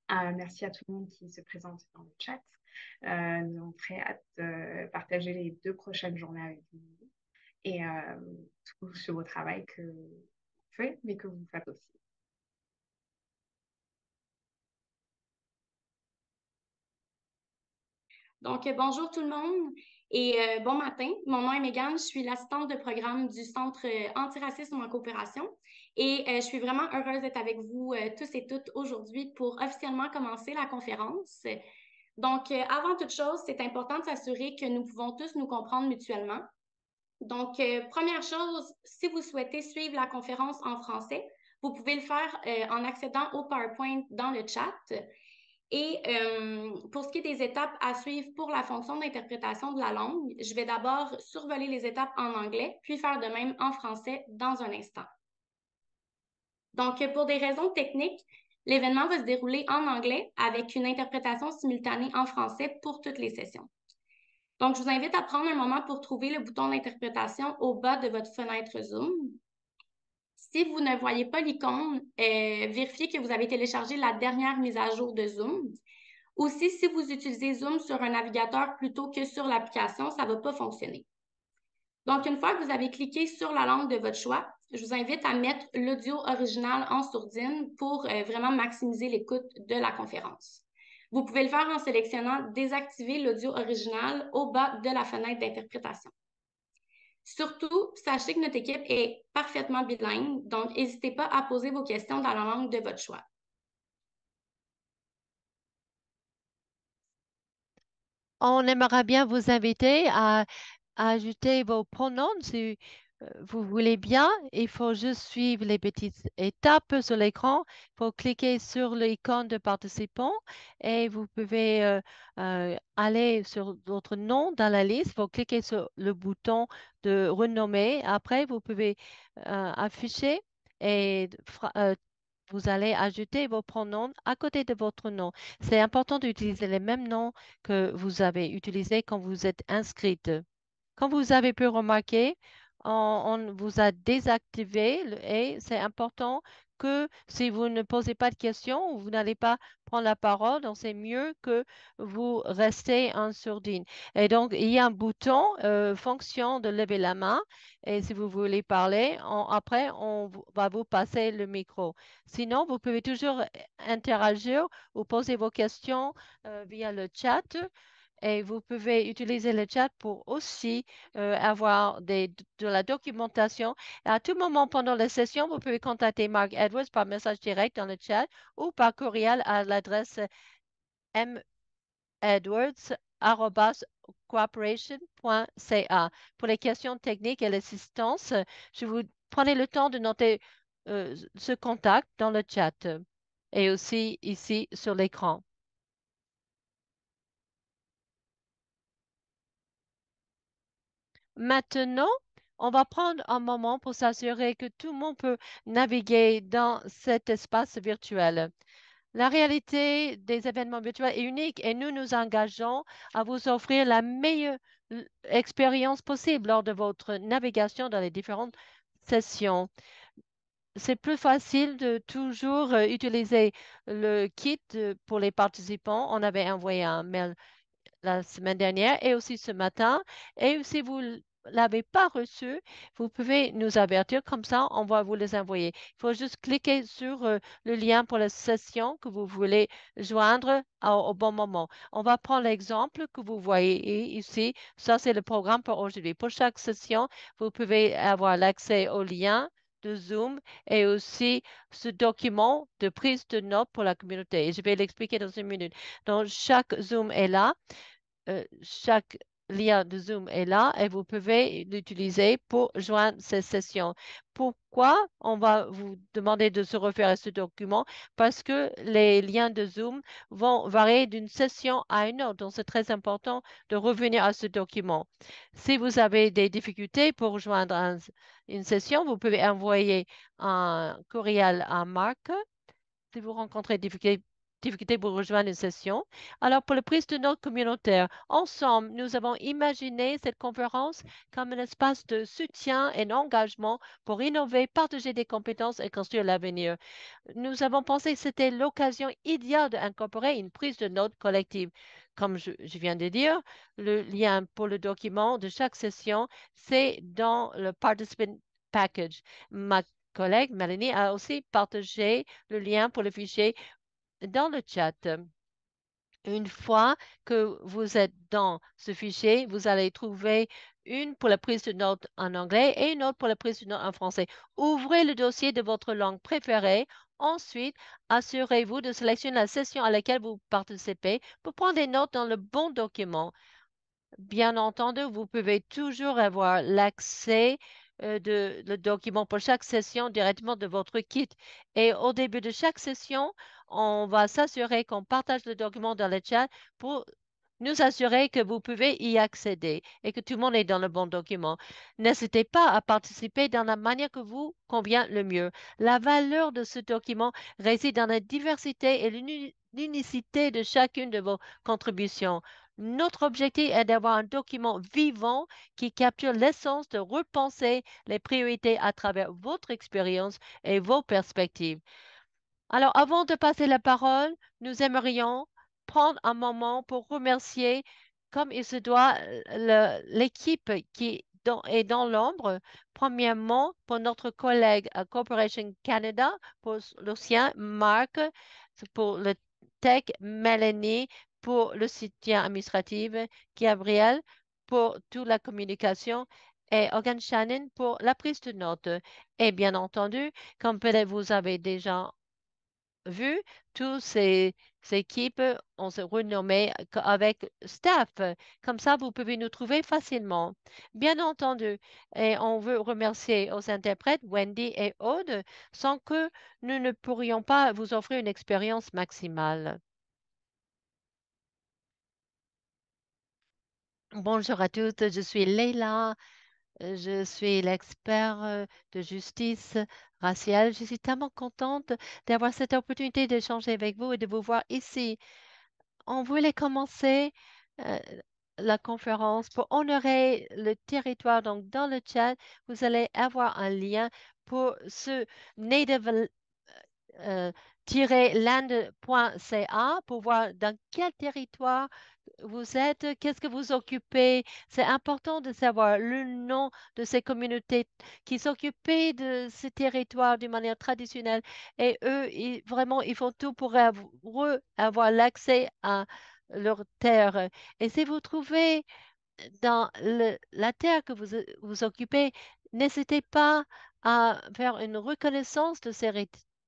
Merci à tout le monde qui se présente dans le chat. Nous avons très hâte de partager les 2 prochaines journées avec vous et tout ce beau travail que vous faites, mais que vous faites aussi. Donc, bonjour tout le monde et bon matin. Mon nom est Mégane, je suis l'assistante de programme du Centre antiracisme en coopération et je suis vraiment heureuse d'être avec vous tous et toutes aujourd'hui pour officiellement commencer la conférence. Donc, avant toute chose, c'est important de s'assurer que nous pouvons tous nous comprendre mutuellement. Donc, première chose, si vous souhaitez suivre la conférence en français, vous pouvez le faire en accédant au PowerPoint dans le chat. Et pour ce qui est des étapes à suivre pour la fonction d'interprétation de la langue, je vais d'abord survoler les étapes en anglais, puis faire de même en français dans un instant. Donc, pour des raisons techniques, l'événement va se dérouler en anglais avec une interprétation simultanée en français pour toutes les sessions. Donc, je vous invite à prendre un moment pour trouver le bouton d'interprétation au bas de votre fenêtre Zoom. Si vous ne voyez pas l'icône, vérifiez que vous avez téléchargé la dernière mise à jour de Zoom. Aussi, si vous utilisez Zoom sur un navigateur plutôt que sur l'application, ça ne va pas fonctionner. Donc, une fois que vous avez cliqué sur la langue de votre choix, je vous invite à mettre l'audio original en sourdine pour vraiment maximiser l'écoute de la conférence. Vous pouvez le faire en sélectionnant Désactiver l'audio original au bas de la fenêtre d'interprétation. Surtout, sachez que notre équipe est parfaitement bilingue, donc n'hésitez pas à poser vos questions dans la langue de votre choix. On aimerait bien vous inviter à ajouter vos pronoms si vous voulez bien. Il faut juste suivre les petites étapes sur l'écran. Il faut cliquer sur l'icône de participant et vous pouvez aller sur votre nom dans la liste. Il faut cliquer sur le bouton de renommer. Après, vous pouvez afficher et vous allez ajouter vos pronoms à côté de votre nom. C'est important d'utiliser les mêmes noms que vous avez utilisés quand vous êtes inscrite. Comme vous avez pu remarquer, on vous a désactivé et c'est important que si vous ne posez pas de questions ou vous n'allez pas prendre la parole, donc c'est mieux que vous restez en sourdine. Et donc, il y a un bouton fonction de lever la main et si vous voulez parler, après, va vous passer le micro. Sinon, vous pouvez toujours interagir ou poser vos questions via le chat. Et vous pouvez utiliser le chat pour aussi avoir de la documentation. À tout moment pendant la session, vous pouvez contacter Mark Edwards par message direct dans le chat ou par courriel à l'adresse medwards@cooperation.ca. Pour les questions techniques et l'assistance, je vous prenez le temps de noter ce contact dans le chat et aussi ici sur l'écran. Maintenant, on va prendre un moment pour s'assurer que tout le monde peut naviguer dans cet espace virtuel. La réalité des événements virtuels est unique et nous nous engageons à vous offrir la meilleure expérience possible lors de votre navigation dans les différentes sessions. C'est plus facile de toujours utiliser le kit pour les participants. On avait envoyé un mail la semaine dernière et aussi ce matin. Et si vous ne l'avez pas reçu, vous pouvez nous avertir, comme ça, on va vous les envoyer. Il faut juste cliquer sur le lien pour la session que vous voulez joindre au bon moment. On va prendre l'exemple que vous voyez ici. Ça, c'est le programme pour aujourd'hui. Pour chaque session, vous pouvez avoir l'accès au lien de Zoom et aussi ce document de prise de notes pour la communauté. Et je vais l'expliquer dans une minute. Donc, chaque Zoom est là chaque lien de Zoom est là et vous pouvez l'utiliser pour joindre ces sessions. Pourquoi on va vous demander de se référer à ce document? Parce que les liens de Zoom vont varier d'une session à une autre. Donc, c'est très important de revenir à ce document. Si vous avez des difficultés pour joindre une session, vous pouvez envoyer un courriel à Marc. Si vous rencontrez des difficultés difficulté pour rejoindre une session. Alors, pour la prise de notes communautaire, ensemble, nous avons imaginé cette conférence comme un espace de soutien et d'engagement pour innover, partager des compétences et construire l'avenir. Nous avons pensé que c'était l'occasion idéale d'incorporer une prise de notes collective. Comme je viens de dire, le lien pour le document de chaque session, c'est dans le Participant Package. Ma collègue Mélanie a aussi partagé le lien pour le fichier dans le chat. Une fois que vous êtes dans ce fichier, vous allez trouver une pour la prise de notes en anglais et une autre pour la prise de notes en français. Ouvrez le dossier de votre langue préférée. Ensuite, assurez-vous de sélectionner la session à laquelle vous participez pour prendre des notes dans le bon document. Bien entendu, vous pouvez toujours avoir l'accès de le document pour chaque session directement de votre kit. Et au début de chaque session, on va s'assurer qu'on partage le document dans le chat pour nous assurer que vous pouvez y accéder et que tout le monde est dans le bon document. N'hésitez pas à participer dans la manière que vous convient le mieux. La valeur de ce document réside dans la diversité et l'unicité de chacune de vos contributions. Notre objectif est d'avoir un document vivant qui capture l'essence de repenser les priorités à travers votre expérience et vos perspectives. Alors, avant de passer la parole, nous aimerions prendre un moment pour remercier, comme il se doit, l'équipe qui est dans l'ombre. Premièrement, pour notre collègue à Corporation Canada, pour Lucien, Marc, pour le tech, Mélanie, pour le soutien administratif, Gabriel, pour toute la communication et Organ Shannon pour la prise de notes. Et bien entendu, comme peut-être vous avez déjà vu, toutes ces équipes, on se renommé avec staff. Comme ça, vous pouvez nous trouver facilement. Bien entendu, et on veut remercier aux interprètes Wendy et Aude, sans que nous ne pourrions pas vous offrir une expérience maximale. Bonjour à toutes, je suis Leila. Je suis l'expert de justice raciale. Je suis tellement contente d'avoir cette opportunité d'échanger avec vous et de vous voir ici. On voulait commencer euh, la conférence pour honorer le territoire. Donc, dans le chat, vous allez avoir un lien pour ce Native euh, land.ca pour voir dans quel territoire vous êtes, qu'est-ce que vous occupez. C'est important de savoir le nom de ces communautés qui s'occupaient de ces territoires d'une manière traditionnelle et eux, vraiment, ils font tout pour avoir l'accès à leur terre. Et si vous trouvez dans la terre que vous occupez, n'hésitez pas à faire une reconnaissance de ces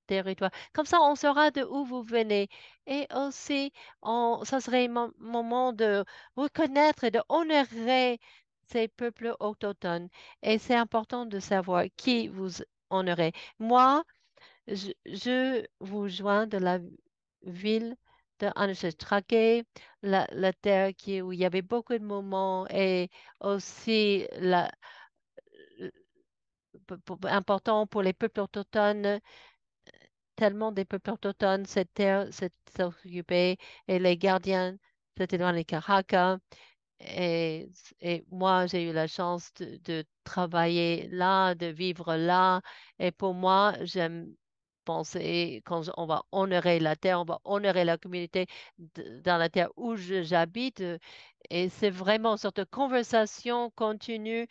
territoires. Comme ça, on saura de où vous venez. Et aussi, ça serait un moment de reconnaître et de honorer ces peuples autochtones. Et c'est important de savoir qui vous honorez. Moi, je vous joins de la ville de Anishinaabeg, la terre où il y avait beaucoup de moments et aussi important pour les peuples autochtones, tellement des peuples autochtones, cette terre s'est occupée et les gardiens, c'était dans les Caracas. Et, et moi, j'ai eu la chance de travailler là, de vivre là. Et pour moi, j'aime penser, quand on va honorer la terre, on va honorer la communauté dans la terre où j'habite. Et c'est vraiment une sorte de conversation continue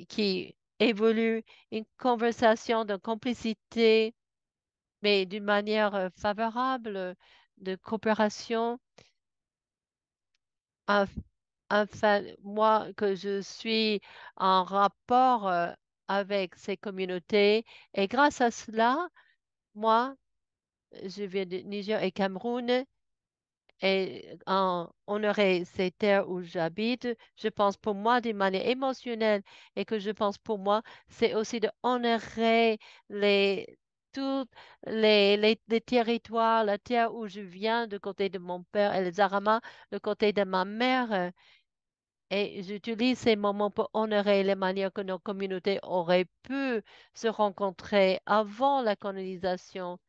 qui évolue, une conversation de complicité, mais d'une manière favorable, de coopération. Enfin, moi, que je suis en rapport avec ces communautés. Et grâce à cela, moi, je viens de Niger et Cameroun et en honorer ces terres où j'habite, je pense pour moi d'une manière émotionnelle et que je pense pour moi, c'est aussi de honorer les, tous les territoires, la terre où je viens, du côté de mon père et les Aramas, du côté de ma mère. Et j'utilise ces moments pour honorer les manières que nos communautés auraient pu se rencontrer avant la colonisation.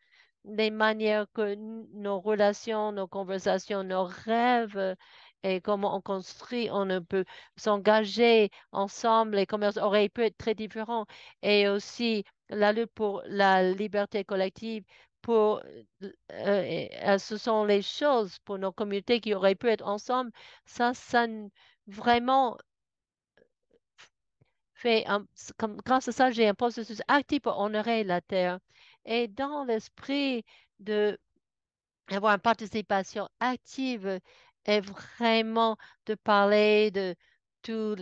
les manières que nos relations, nos conversations, nos rêves et comment on construit, on ne peut s'engager ensemble, les commerces auraient pu être très différents. Et aussi la lutte pour la liberté collective, pour, ce sont les choses pour nos communautés qui auraient pu être ensemble. Vraiment grâce à ça, j'ai un processus actif pour honorer la terre. Et dans l'esprit de avoir une participation active est vraiment de parler de tous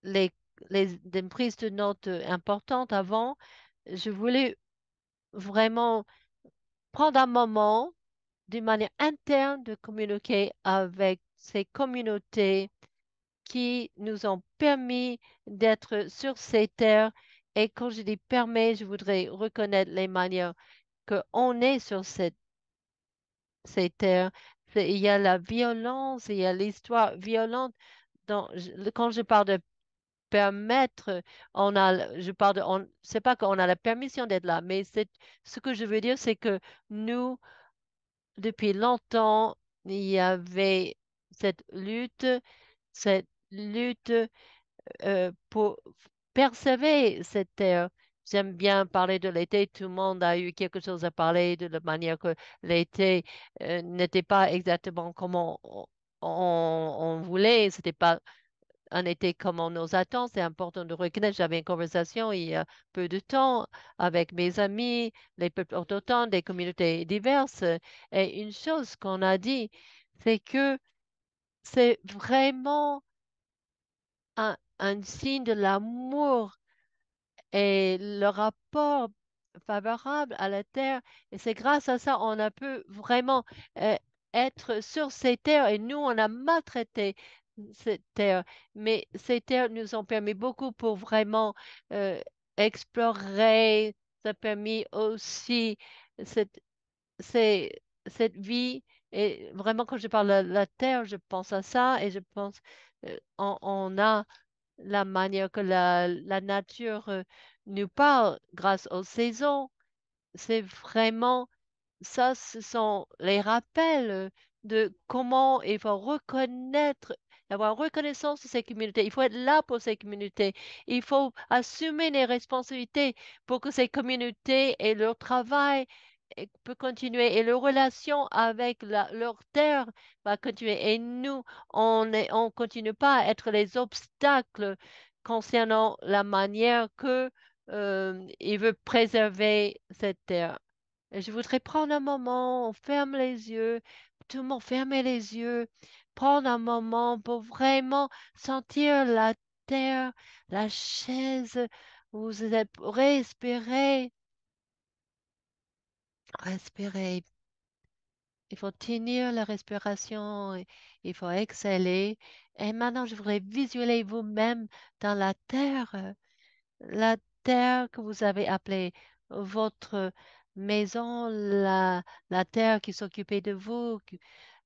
les, des prises de notes importantes avant. Je voulais vraiment prendre un moment d'une manière interne de communiquer avec ces communautés qui nous ont permis d'être sur ces terres. Et quand je dis permet, je voudrais reconnaître les manières qu'on est sur ces terres. Il y a la violence, il y a l'histoire violente. Quand je parle de permettre, je parle c'est pas qu'on a la permission d'être là, mais ce que je veux dire, c'est que nous, depuis longtemps, il y avait cette lutte pour percevoir cette terre. J'aime bien parler de l'été. Tout le monde a eu quelque chose à parler de la manière que l'été n'était pas exactement comme on voulait. C'était pas un été comme on nous attend. C'est important de reconnaître. J'avais une conversation il y a peu de temps avec mes amis, les peuples autochtones, des communautés diverses. Et une chose qu'on a dit, c'est que c'est vraiment un signe de l'amour et le rapport favorable à la terre. Et c'est grâce à ça on a pu vraiment euh, être sur ces terres et nous, on a maltraité ces terres. Mais ces terres nous ont permis beaucoup pour vraiment euh, explorer. Ça a permis aussi cette, c'est- cette vie. Et vraiment, quand je parle de la terre, je pense à ça et je pense on a la manière que la nature nous parle grâce aux saisons. C'est vraiment ça, ce sont les rappels de comment il faut reconnaître, avoir reconnaissance de ces communautés. Il faut être là pour ces communautés. Il faut assumer les responsabilités pour que ces communautés et leur travail peut continuer et leur relation avec leur terre va continuer. Et nous, on continue pas à être les obstacles concernant la manière que il veut préserver cette terre. Je voudrais prendre un moment, on ferme les yeux, tout le monde ferme les yeux, prendre un moment pour vraiment sentir la terre, la chaise, où vous êtes, respirer, respirer. Il faut tenir la respiration, il faut exhaler. Et maintenant, je voudrais visualiser vous-même dans la terre que vous avez appelée votre maison, la terre qui s'occupait de vous,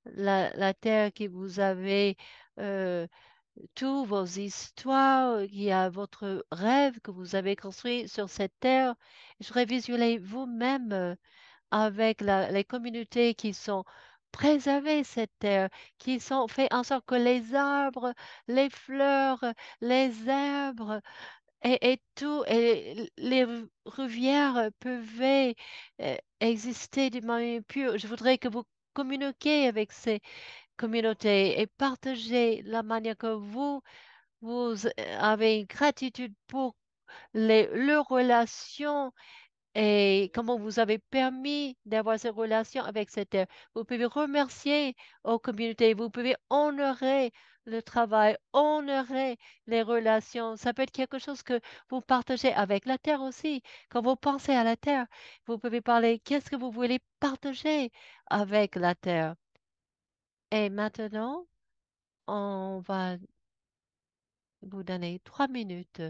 la terre qui vous avez euh, tous vos histoires, qui a votre rêve que vous avez construit sur cette terre. Je voudrais visualiser vous-même avec les communautés qui sont préservées cette terre, qui sont fait en sorte que les arbres, les fleurs, les herbes et tout, et les rivières peuvent exister d'une manière pure. Je voudrais que vous communiquiez avec ces communautés et partagez la manière que vous avez une gratitude pour leurs relations et comment vous avez permis d'avoir ces relations avec cette terre. Vous pouvez remercier aux communautés, vous pouvez honorer le travail, honorer les relations. Ça peut être quelque chose que vous partagez avec la terre aussi. Quand vous pensez à la terre, vous pouvez parler, qu'est-ce que vous voulez partager avec la terre? Et maintenant, on va vous donner 3 minutes.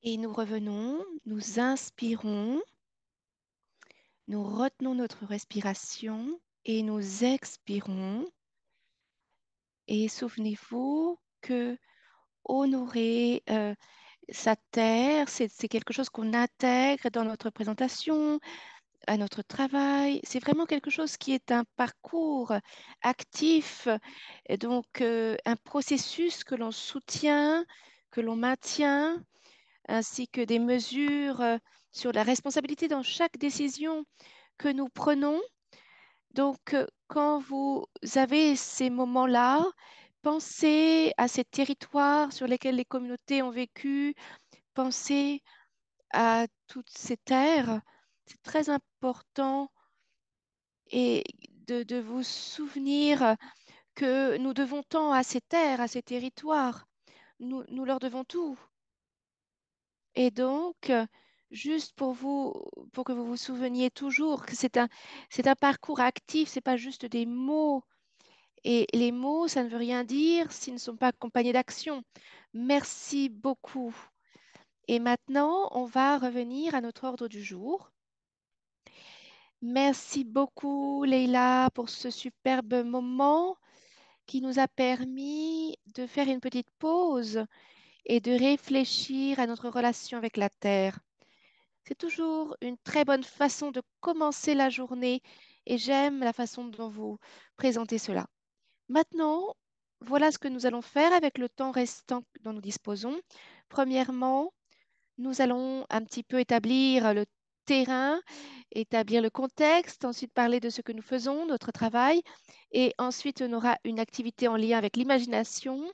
Et nous revenons, nous inspirons, nous retenons notre respiration et nous expirons. Et souvenez-vous que honorer sa terre, c'est quelque chose qu'on intègre dans notre présentation, à notre travail. C'est vraiment quelque chose qui est un parcours actif, et donc un processus que l'on soutient, que l'on maintient, ainsi que des mesures sur la responsabilité dans chaque décision que nous prenons. Donc, quand vous avez ces moments-là, pensez à ces territoires sur lesquels les communautés ont vécu, pensez à toutes ces terres. C'est très important et de vous souvenir que nous devons tant à ces terres, à ces territoires. Nous leur devons tout. Et donc, juste pour que vous vous souveniez toujours que c'est un parcours actif, c'est pas juste des mots. Et les mots, ça ne veut rien dire s'ils ne sont pas accompagnés d'action. Merci beaucoup. Et maintenant, on va revenir à notre ordre du jour. Merci beaucoup, Leïla, pour ce superbe moment qui nous a permis de faire une petite pause et de réfléchir à notre relation avec la Terre. C'est toujours une très bonne façon de commencer la journée et j'aime la façon dont vous présentez cela. Maintenant, voilà ce que nous allons faire avec le temps restant dont nous disposons. Premièrement, nous allons un petit peu établir le terrain, établir le contexte, ensuite parler de ce que nous faisons, notre travail, et ensuite on aura une activité en lien avec l'imagination,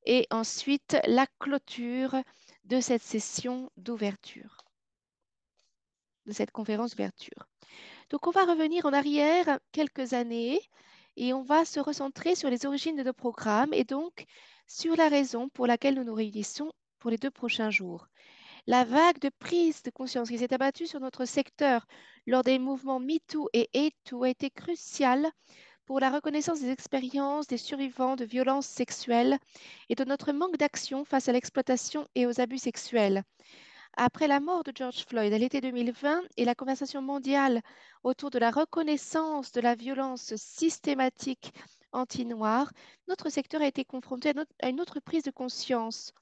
et ensuite la clôture de cette session d'ouverture, de cette conférence d'ouverture. Donc on va revenir en arrière quelques années et on va se recentrer sur les origines de nos programmes et donc sur la raison pour laquelle nous nous réunissons pour les 2 prochains jours. La vague de prise de conscience qui s'est abattue sur notre secteur lors des mouvements MeToo et HateToo a été cruciale pour la reconnaissance des expériences des survivants de violences sexuelles et de notre manque d'action face à l'exploitation et aux abus sexuels. Après la mort de George Floyd à l'été 2020 et la conversation mondiale autour de la reconnaissance de la violence systématique anti-noire, notre secteur a été confronté à une autre prise de conscience.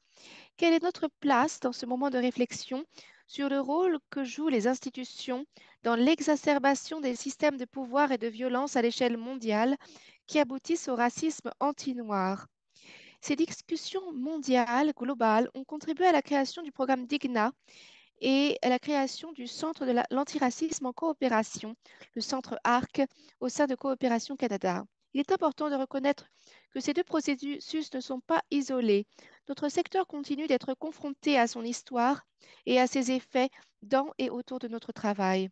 Quelle est notre place dans ce moment de réflexion sur le rôle que jouent les institutions dans l'exacerbation des systèmes de pouvoir et de violence à l'échelle mondiale qui aboutissent au racisme anti-noir? Ces discussions mondiales, globales, ont contribué à la création du programme DIGNA et à la création du Centre de l'antiracisme en coopération, le Centre ARC, au sein de Coopération Canada. Il est important de reconnaître que ces deux processus ne sont pas isolés. Notre secteur continue d'être confronté à son histoire et à ses effets dans et autour de notre travail.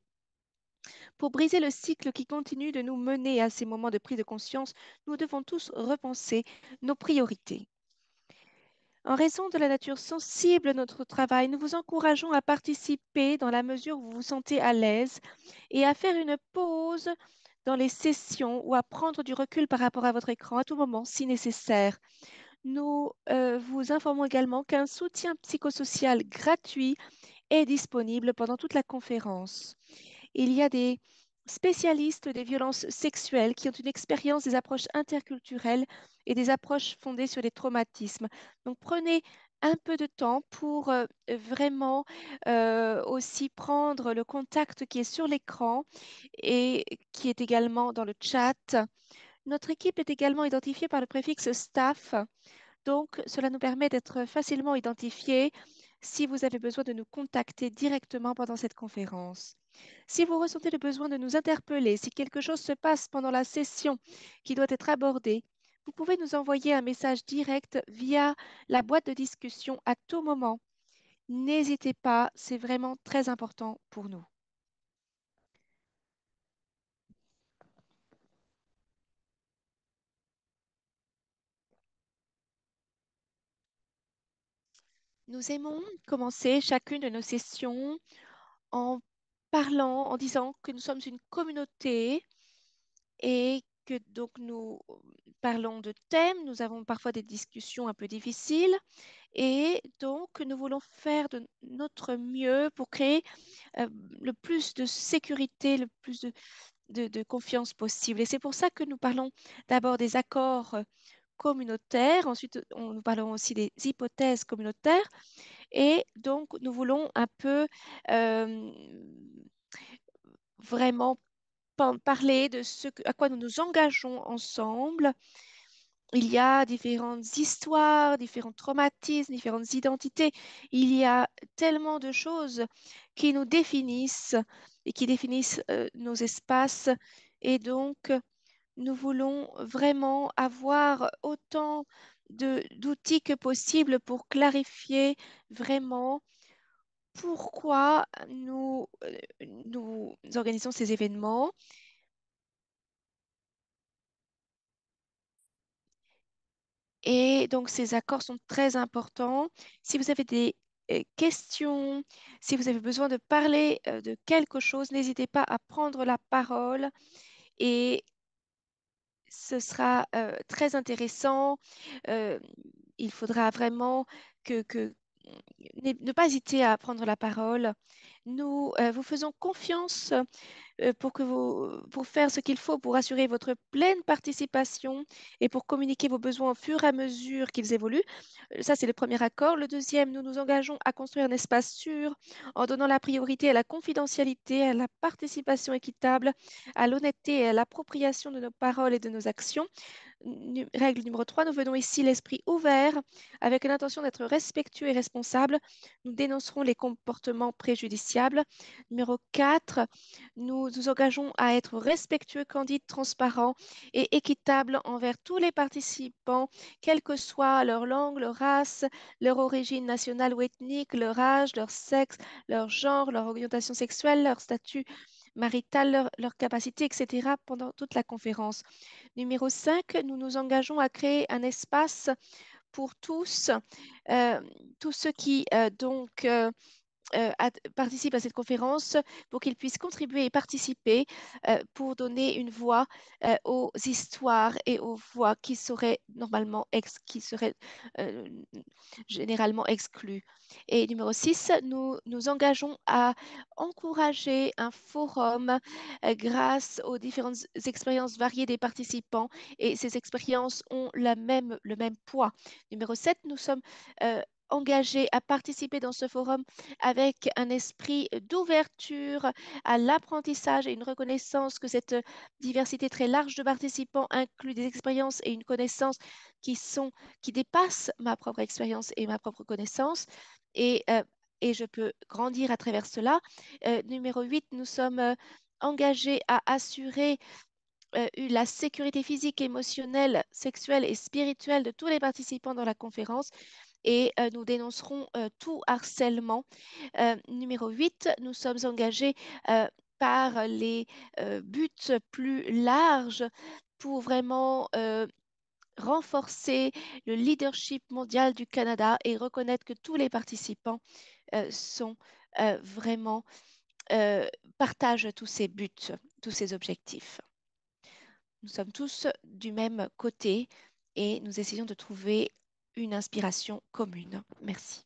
Pour briser le cycle qui continue de nous mener à ces moments de prise de conscience, nous devons tous repenser nos priorités. En raison de la nature sensible de notre travail, nous vous encourageons à participer dans la mesure où vous vous sentez à l'aise et à faire une pause dans les sessions ou à prendre du recul par rapport à votre écran à tout moment si nécessaire. Nous vous informons également qu'un soutien psychosocial gratuit est disponible pendant toute la conférence. Il y a des spécialistes des violences sexuelles qui ont une expérience des approches interculturelles et des approches fondées sur les traumatismes. Donc prenez un peu de temps pour vraiment aussi prendre le contact qui est sur l'écran et qui est également dans le chat. Notre équipe est également identifiée par le préfixe staff. Donc, cela nous permet d'être facilement identifiés si vous avez besoin de nous contacter directement pendant cette conférence. Si vous ressentez le besoin de nous interpeller, si quelque chose se passe pendant la session qui doit être abordée, vous pouvez nous envoyer un message direct via la boîte de discussion à tout moment. N'hésitez pas, c'est vraiment très important pour nous. Nous aimons commencer chacune de nos sessions en parlant, en disant que nous sommes une communauté et que donc nous parlons de thèmes, nous avons parfois des discussions un peu difficiles Et donc, nous voulons faire de notre mieux pour créer le plus de sécurité, le plus de confiance possible. Et c'est pour ça que nous parlons d'abord des accords communautaires, ensuite nous parlons aussi des hypothèses communautaires, et donc nous voulons un peu euh, vraiment parler de à quoi nous nous engageons ensemble. Il y a différentes histoires, différents traumatismes, différentes identités. Il y a tellement de choses qui nous définissent et qui définissent nos espaces. Et donc, nous voulons vraiment avoir autant d'outils que possible pour clarifier vraiment pourquoi nous organisons ces événements. Et donc, ces accords sont très importants. Si vous avez des questions, si vous avez besoin de parler de quelque chose, n'hésitez pas à prendre la parole et ce sera très intéressant. Euh, il faudra vraiment ne pas hésiter à prendre la parole. Nous vous faisons confiance pour faire ce qu'il faut pour assurer votre pleine participation et pour communiquer vos besoins au fur et à mesure qu'ils évoluent. Ça, c'est le premier accord. Le deuxième, nous nous engageons à construire un espace sûr en donnant la priorité à la confidentialité, à la participation équitable, à l'honnêteté et à l'appropriation de nos paroles et de nos actions. Règle numéro 3, nous venons ici l'esprit ouvert avec l'intention d'être respectueux et responsable. Nous dénoncerons les comportements préjudiciables. Numéro 4, nous nous engageons à être respectueux, candides, transparents et équitables envers tous les participants, quelle que soit leur langue, leur race, leur origine nationale ou ethnique, leur âge, leur sexe, leur genre, leur orientation sexuelle, leur statut marital, leur capacité, etc. pendant toute la conférence. Numéro 5, nous nous engageons à créer un espace pour euh, tous ceux qui participent à cette conférence pour qu'ils puissent contribuer et participer pour donner une voix aux histoires et aux voix qui seraient euh, généralement exclues. Et numéro 6, nous nous engageons à encourager un forum grâce aux différentes expériences variées des participants et ces expériences ont le même poids. Numéro 7, nous sommes engagés à participer dans ce forum avec un esprit d'ouverture à l'apprentissage et une reconnaissance que cette diversité très large de participants inclut des expériences et une connaissance qui dépassent ma propre expérience et ma propre connaissance. Et, euh, et je peux grandir à travers cela. Numéro 8, nous sommes engagés à assurer la sécurité physique, émotionnelle, sexuelle et spirituelle de tous les participants dans la conférence et nous dénoncerons tout harcèlement. Numéro 8, nous sommes engagés par les buts plus larges pour vraiment renforcer le leadership mondial du Canada et reconnaître que tous les participants sont vraiment partagent tous ces buts, tous ces objectifs. Nous sommes tous du même côté et nous essayons de trouver une inspiration commune. Merci.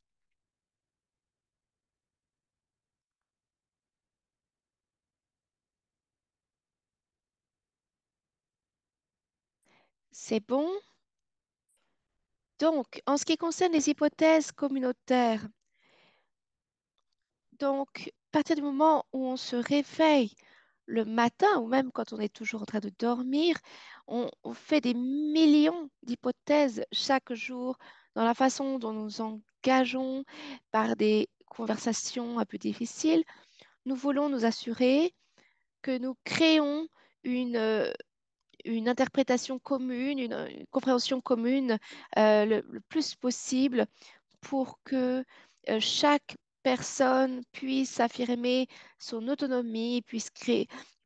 C'est bon? Donc, en ce qui concerne les hypothèses communautaires, donc, à partir du moment où on se réveille le matin, ou même quand on est toujours en train de dormir, on fait des millions d'hypothèses chaque jour dans la façon dont nous engageons par des conversations un peu difficiles. Nous voulons nous assurer que nous créons une interprétation commune, une compréhension commune le plus possible pour que chaque personne puisse affirmer son autonomie,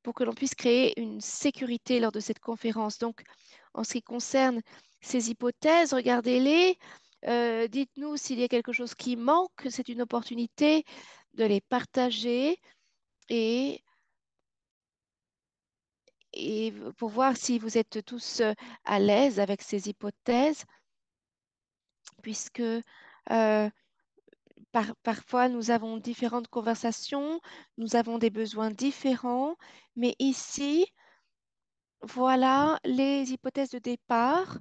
pour que l'on puisse créer une sécurité lors de cette conférence. Donc, en ce qui concerne ces hypothèses, regardez-les, dites-nous s'il y a quelque chose qui manque, c'est une opportunité de les partager et pour voir si vous êtes tous à l'aise avec ces hypothèses, puisque Euh, Parfois, nous avons différentes conversations, nous avons des besoins différents, mais ici, voilà les hypothèses de départ.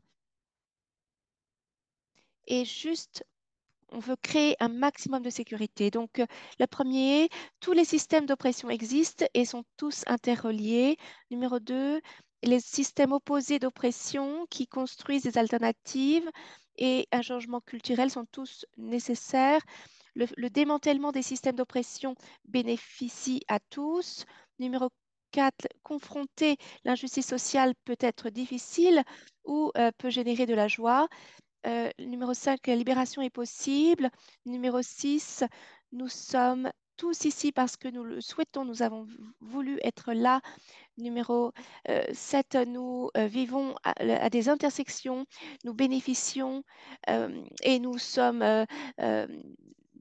Et juste on veut créer un maximum de sécurité. Donc, le premier, tous les systèmes d'oppression existent et sont tous interreliés. Numéro 2, les systèmes opposés d'oppression qui construisent des alternatives et un changement culturel sont tous nécessaires. Le démantèlement des systèmes d'oppression bénéficie à tous. Numéro 4, confronter l'injustice sociale peut être difficile ou peut générer de la joie. Numéro 5, la libération est possible. Numéro 6, nous sommes tous ici parce que nous le souhaitons, nous avons voulu être là. Numéro 7, nous vivons à des intersections, nous bénéficions et nous sommes,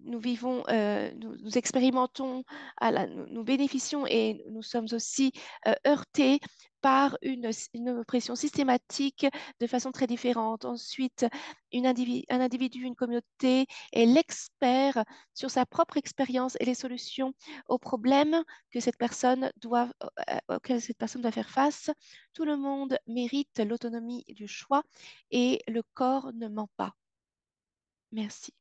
nous vivons, nous expérimentons, nous bénéficions et nous sommes aussi heurtés par une oppression systématique de façon très différente. Ensuite, un individu, une communauté est l'expert sur sa propre expérience et les solutions aux problèmes que cette personne auxquels cette personne doit faire face. Tout le monde mérite l'autonomie du choix et le corps ne ment pas. Merci.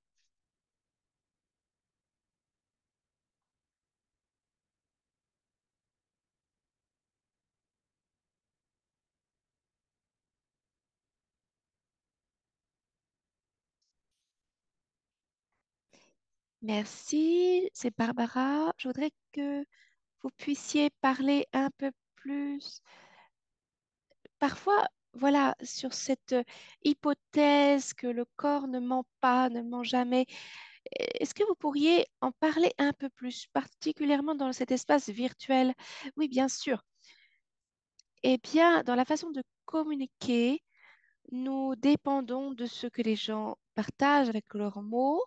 Merci, c'est Barbara. Je voudrais que vous puissiez parler un peu plus, parfois, voilà, sur cette hypothèse que le corps ne ment pas, ne ment jamais. Est-ce que vous pourriez en parler un peu plus, particulièrement dans cet espace virtuel? Oui, bien sûr. Eh bien, dans la façon de communiquer, nous dépendons de ce que les gens partagent avec leurs mots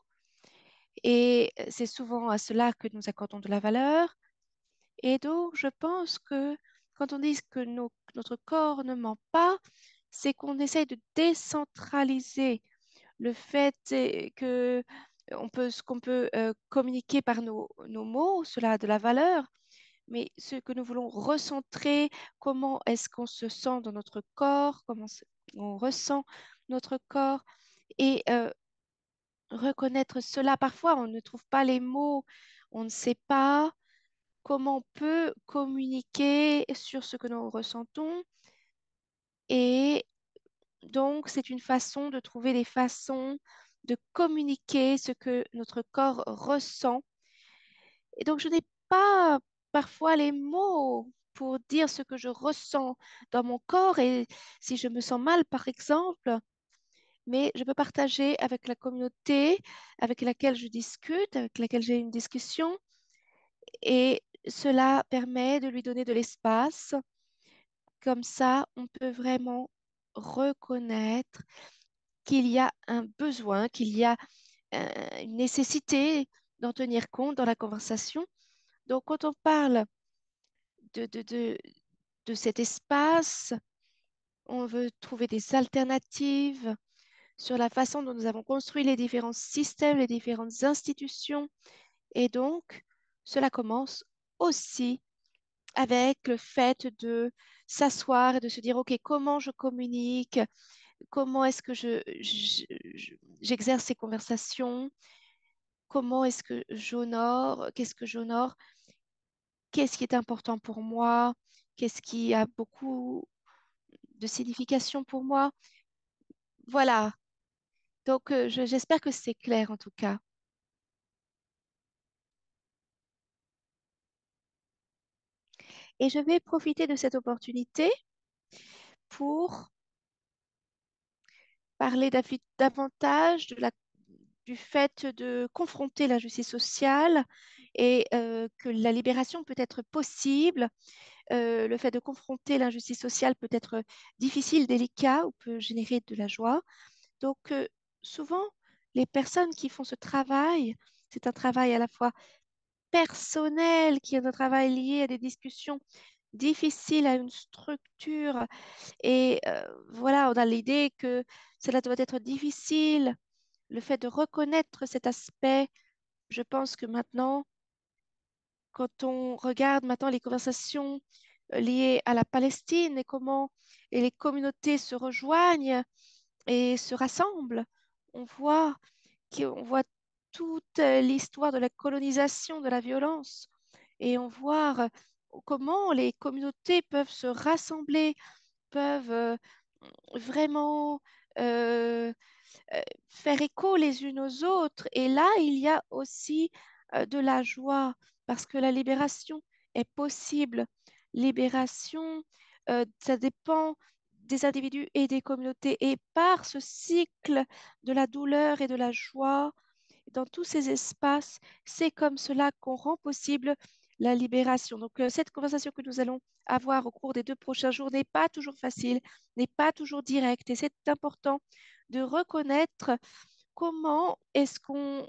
et c'est souvent à cela que nous accordons de la valeur. Et donc, je pense que quand on dit que notre corps ne ment pas, c'est qu'on essaye de décentraliser le fait que qu'on peut communiquer par nos mots, cela a de la valeur, mais ce que nous voulons recentrer, comment est-ce qu'on se sent dans notre corps, on ressent notre corps et reconnaître cela. Parfois, on ne trouve pas les mots, on ne sait pas comment on peut communiquer sur ce que nous ressentons et donc c'est une façon de trouver des façons de communiquer ce que notre corps ressent. Et donc, je n'ai pas parfois les mots pour dire ce que je ressens dans mon corps et si je me sens mal, par exemple, mais je peux partager avec la communauté avec laquelle je discute, avec laquelle j'ai une discussion et cela permet de lui donner de l'espace. Comme ça, on peut vraiment reconnaître qu'il y a un besoin, qu'il y a une nécessité d'en tenir compte dans la conversation. Donc, quand on parle de, de, de, de cet espace, on veut trouver des alternatives sur la façon dont nous avons construit les différents systèmes, les différentes institutions. Et donc, cela commence aussi avec le fait de s'asseoir et de se dire, OK, comment je communique, comment est-ce que j'exerce ces conversations, comment est-ce que j'honore, qu'est-ce que j'honore, qu'est-ce qui est important pour moi, qu'est-ce qui a beaucoup de signification pour moi. Voilà. Donc, j'espère que c'est clair en tout cas. Et je vais profiter de cette opportunité pour parler davantage du fait de confronter l'injustice sociale et que la libération peut être possible. Le fait de confronter l'injustice sociale peut être difficile, délicat ou peut générer de la joie. Donc, souvent, les personnes qui font ce travail, c'est un travail à la fois personnel, qui est un travail lié à des discussions difficiles, à une structure. Et voilà, on a l'idée que cela doit être difficile le fait de reconnaître cet aspect, je pense que maintenant, quand on regarde maintenant les conversations liées à la Palestine et comment et les communautés se rejoignent et se rassemblent, on voit on voit toute l'histoire de la colonisation, de la violence, et on voit comment les communautés peuvent se rassembler, peuvent vraiment euh, faire écho les unes aux autres. Et là, il y a aussi de la joie parce que la libération est possible. Libération, ça dépend des individus et des communautés. Et par ce cycle de la douleur et de la joie, dans tous ces espaces, c'est comme cela qu'on rend possible la libération. Donc, cette conversation que nous allons avoir au cours des 2 prochains jours n'est pas toujours facile, n'est pas toujours directe. Et c'est important de reconnaître comment est-ce qu'on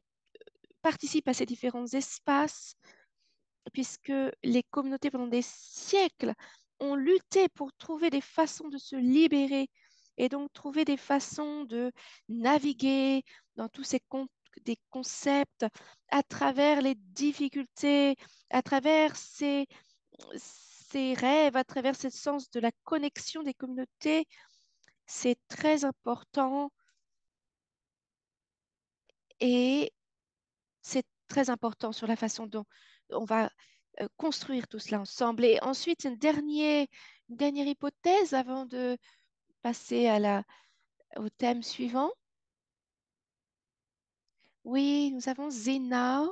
participe à ces différents espaces, puisque les communautés pendant des siècles ont lutté pour trouver des façons de se libérer et donc trouver des façons de naviguer dans tous des concepts à travers les difficultés, à travers ces rêves, à travers ce sens de la connexion des communautés. C'est très important et c'est très important sur la façon dont on va construire tout cela ensemble. Et ensuite, une dernière hypothèse avant de passer au thème suivant. Oui, nous avons Zéna.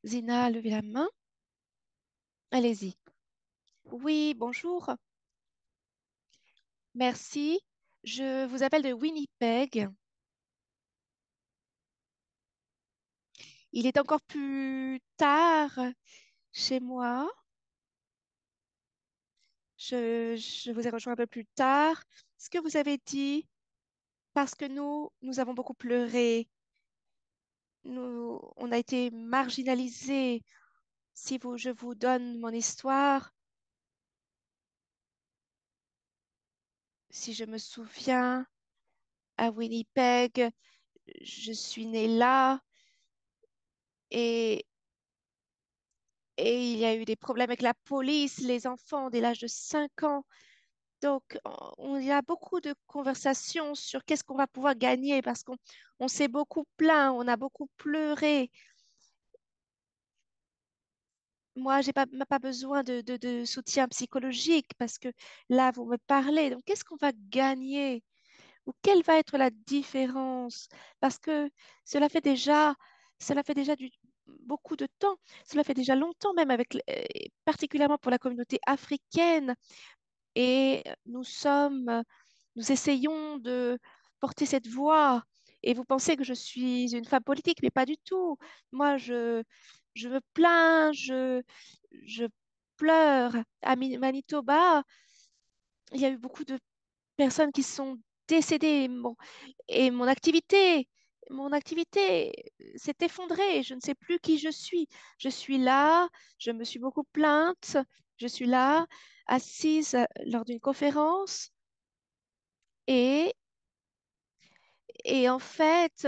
Zéna a levé la main. Allez-y. Oui, bonjour. Merci. Je vous appelle de Winnipeg. Il est encore plus tard chez moi. Je vous ai rejoint un peu plus tard. Ce que vous avez dit, parce que nous avons beaucoup pleuré. On a été marginalisés. Je vous donne mon histoire, si je me souviens, à Winnipeg, je suis née là et, et il y a eu des problèmes avec la police, les enfants dès l'âge de 5 ans. Donc, il y a beaucoup de conversations sur qu'est-ce qu'on va pouvoir gagner parce qu'on s'est beaucoup plaint, on a beaucoup pleuré. Moi, j'ai pas besoin de soutien psychologique parce que là, vous me parlez. Donc, qu'est-ce qu'on va gagner ou quelle va être la différence? Parce que cela fait déjà, cela fait déjà beaucoup de temps, cela fait déjà longtemps même particulièrement pour la communauté africaine. Et nous essayons de porter cette voix. Et vous pensez que je suis une femme politique, mais pas du tout. Moi, je me plains, je pleure. Manitoba, il y a eu beaucoup de personnes qui sont décédées. Et mon activité s'est effondrée. Je ne sais plus qui je suis. Je suis là, je me suis beaucoup plainte. Je suis là, assise lors d'une conférence. Et, et en fait,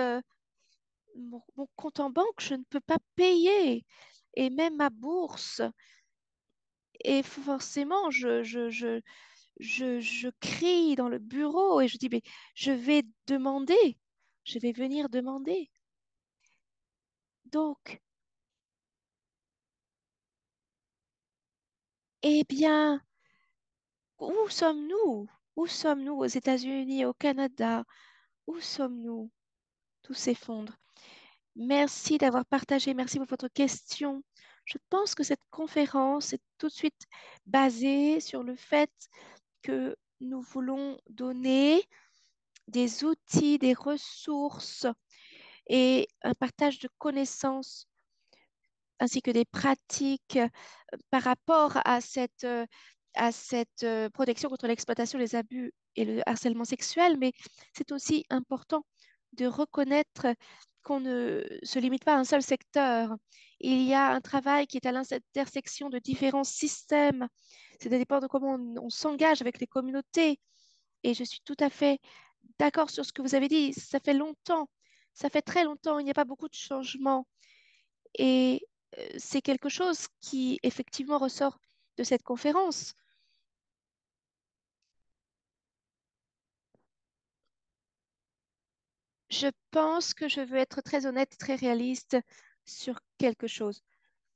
mon compte en banque, je ne peux pas payer. Et même ma bourse. Et forcément, je crie dans le bureau et je dis, mais je vais demander. Je vais venir demander. Donc, eh bien, où sommes-nous? Où sommes-nous? Aux États-Unis, au Canada? Où sommes-nous? Tout s'effondre. Merci d'avoir partagé. Merci pour votre question. Je pense que cette conférence est tout de suite basée sur le fait que nous voulons donner des outils, des ressources et un partage de connaissances ainsi que des pratiques par rapport à cette protection contre l'exploitation, les abus et le harcèlement sexuel, mais c'est aussi important de reconnaître qu'on ne se limite pas à un seul secteur. Il y a un travail qui est à l'intersection de différents systèmes. Ça dépend de comment on s'engage avec les communautés. Et je suis tout à fait d'accord sur ce que vous avez dit. Ça fait longtemps Ça fait très longtemps, il n'y a pas beaucoup de changements. Et c'est quelque chose qui effectivement ressort de cette conférence. Je pense que je veux être très honnête, très réaliste sur quelque chose.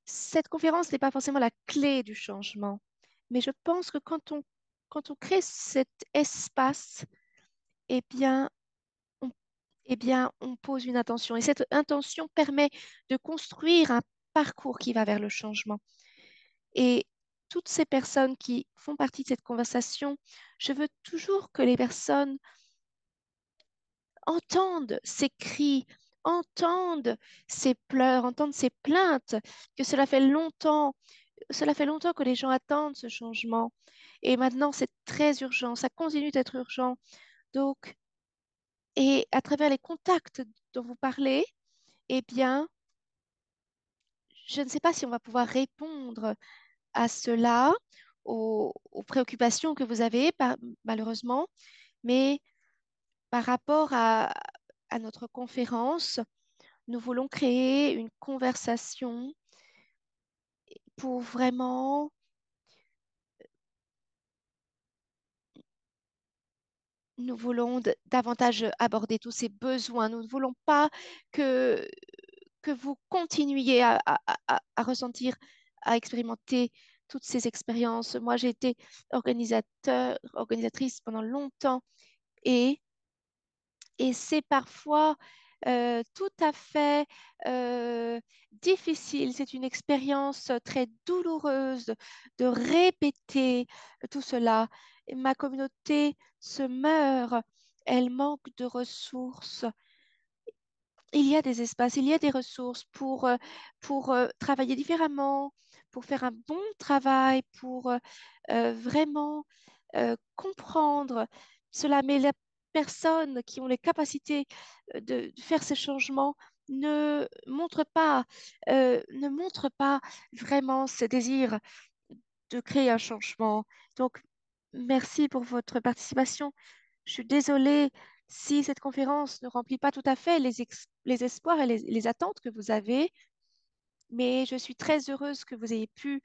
Cette conférence n'est pas forcément la clé du changement, mais je pense que quand on crée cet espace, eh bien, on, on pose une intention. Et cette intention permet de construire un parcours qui va vers le changement. Et toutes ces personnes qui font partie de cette conversation, je veux toujours que les personnes entendent ces cris, entendent ces pleurs, entendent ces plaintes, que cela fait longtemps que les gens attendent ce changement. Et maintenant, c'est très urgent, ça continue d'être urgent. Donc, et à travers les contacts dont vous parlez, eh bien, je ne sais pas si on va pouvoir répondre à cela, aux préoccupations que vous avez, malheureusement, mais par rapport à notre conférence, nous voulons créer une conversation pour vraiment, nous voulons davantage aborder tous ces besoins. Nous ne voulons pas que, que vous continuiez à ressentir, à expérimenter toutes ces expériences. Moi, j'ai été organisatrice pendant longtemps et Et c'est parfois tout à fait difficile. C'est une expérience très douloureuse de répéter tout cela. Et ma communauté se meurt. Elle manque de ressources. Il y a des espaces, il y a des ressources pour travailler différemment, pour faire un bon travail, pour vraiment comprendre cela. Mais les personnes qui ont les capacités de faire ces changements ne montrent pas vraiment ce désir de créer un changement. Donc, merci pour votre participation. Je suis désolée si cette conférence ne remplit pas tout à fait les espoirs et les attentes que vous avez, mais je suis très heureuse que vous ayez pu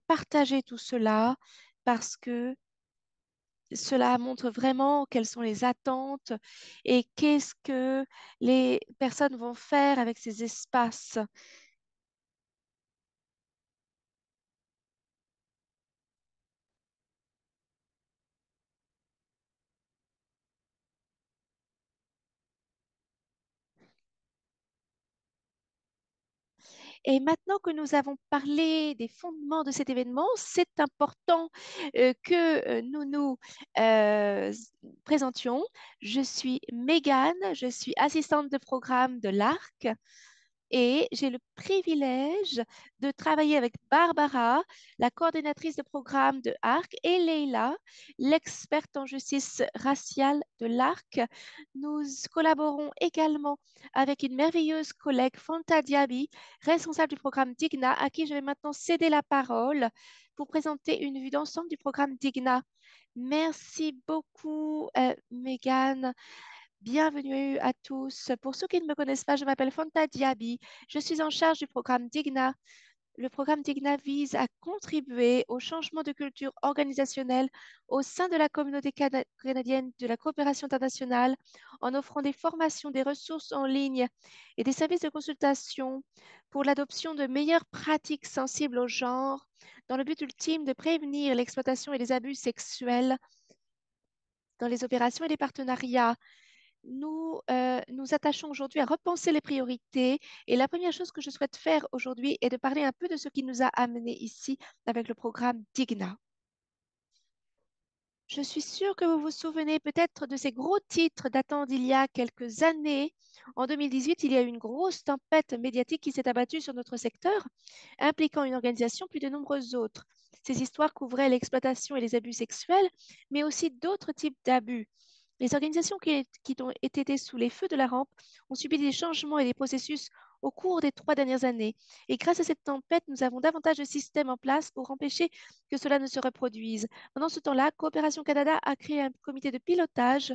partager tout cela parce que cela montre vraiment quelles sont les attentes et qu'est-ce que les personnes vont faire avec ces espaces. Et maintenant que nous avons parlé des fondements de cet événement, c'est important que nous nous présentions. Je suis Mégane, je suis assistante de programme de l'ARC et j'ai le privilège de travailler avec Barbara, la coordinatrice de programme de ARC, et Leila, l'experte en justice raciale de l'ARC. Nous collaborons également avec une merveilleuse collègue, Fanta Diaby, responsable du programme Digna, à qui je vais maintenant céder la parole pour présenter une vue d'ensemble du programme Digna. Merci beaucoup, Megan. Bienvenue à tous. Pour ceux qui ne me connaissent pas, je m'appelle Fanta Diaby. Je suis en charge du programme Digna. Le programme Digna vise à contribuer au changement de culture organisationnelle au sein de la communauté canadienne de la coopération internationale en offrant des formations, des ressources en ligne et des services de consultation pour l'adoption de meilleures pratiques sensibles au genre dans le but ultime de prévenir l'exploitation et les abus sexuels dans les opérations et les partenariats. Nous attachons aujourd'hui à repenser les priorités. Et la première chose que je souhaite faire aujourd'hui est de parler un peu de ce qui nous a amenés ici avec le programme Digna. Je suis sûre que vous vous souvenez peut-être de ces gros titres datant d'il y a quelques années. En 2018, il y a eu une grosse tempête médiatique qui s'est abattue sur notre secteur, impliquant une organisation puis de nombreuses autres. Ces histoires couvraient l'exploitation et les abus sexuels, mais aussi d'autres types d'abus. Les organisations qui ont été sous les feux de la rampe ont subi des changements et des processus au cours des 3 dernières années. Et grâce à cette tempête, nous avons davantage de systèmes en place pour empêcher que cela ne se reproduise. Pendant ce temps-là, Coopération Canada a créé un comité de pilotage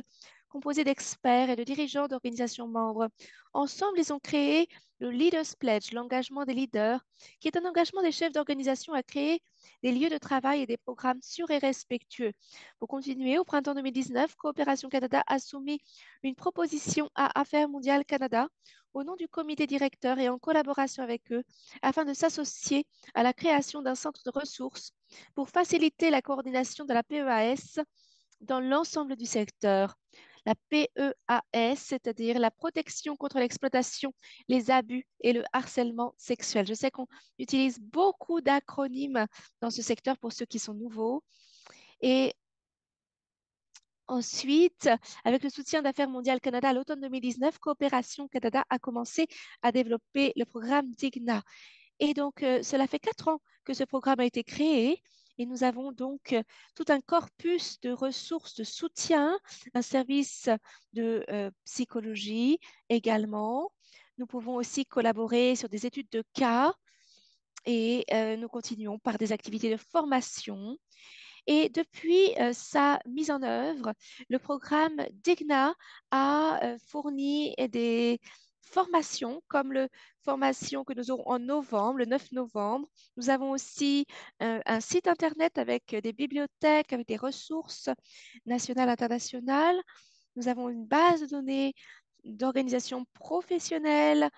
composé d'experts et de dirigeants d'organisations membres. Ensemble, ils ont créé le Leaders Pledge, l'engagement des leaders, qui est un engagement des chefs d'organisation à créer des lieux de travail et des programmes sûrs et respectueux. Pour continuer, au printemps 2019, Coopération Canada a soumis une proposition à Affaires mondiales Canada au nom du comité directeur et en collaboration avec eux afin de s'associer à la création d'un centre de ressources pour faciliter la coordination de la PEAS dans l'ensemble du secteur. La PEAS, c'est-à-dire la protection contre l'exploitation, les abus et le harcèlement sexuel. Je sais qu'on utilise beaucoup d'acronymes dans ce secteur pour ceux qui sont nouveaux. Et ensuite, avec le soutien d'Affaires mondiales Canada à l'automne 2019, Coopération Canada a commencé à développer le programme DIGNA. Et donc, cela fait 4 ans que ce programme a été créé et nous avons donc tout un corpus de ressources de soutien, un service de psychologie également. Nous pouvons aussi collaborer sur des études de cas et nous continuons par des activités de formation. Et depuis sa mise en œuvre, le programme DIGNA a fourni des formations, comme la formation que nous aurons en novembre, le 9 novembre. Nous avons aussi un site Internet avec des bibliothèques, avec des ressources nationales et internationales. Nous avons une base de données d'organisations professionnelles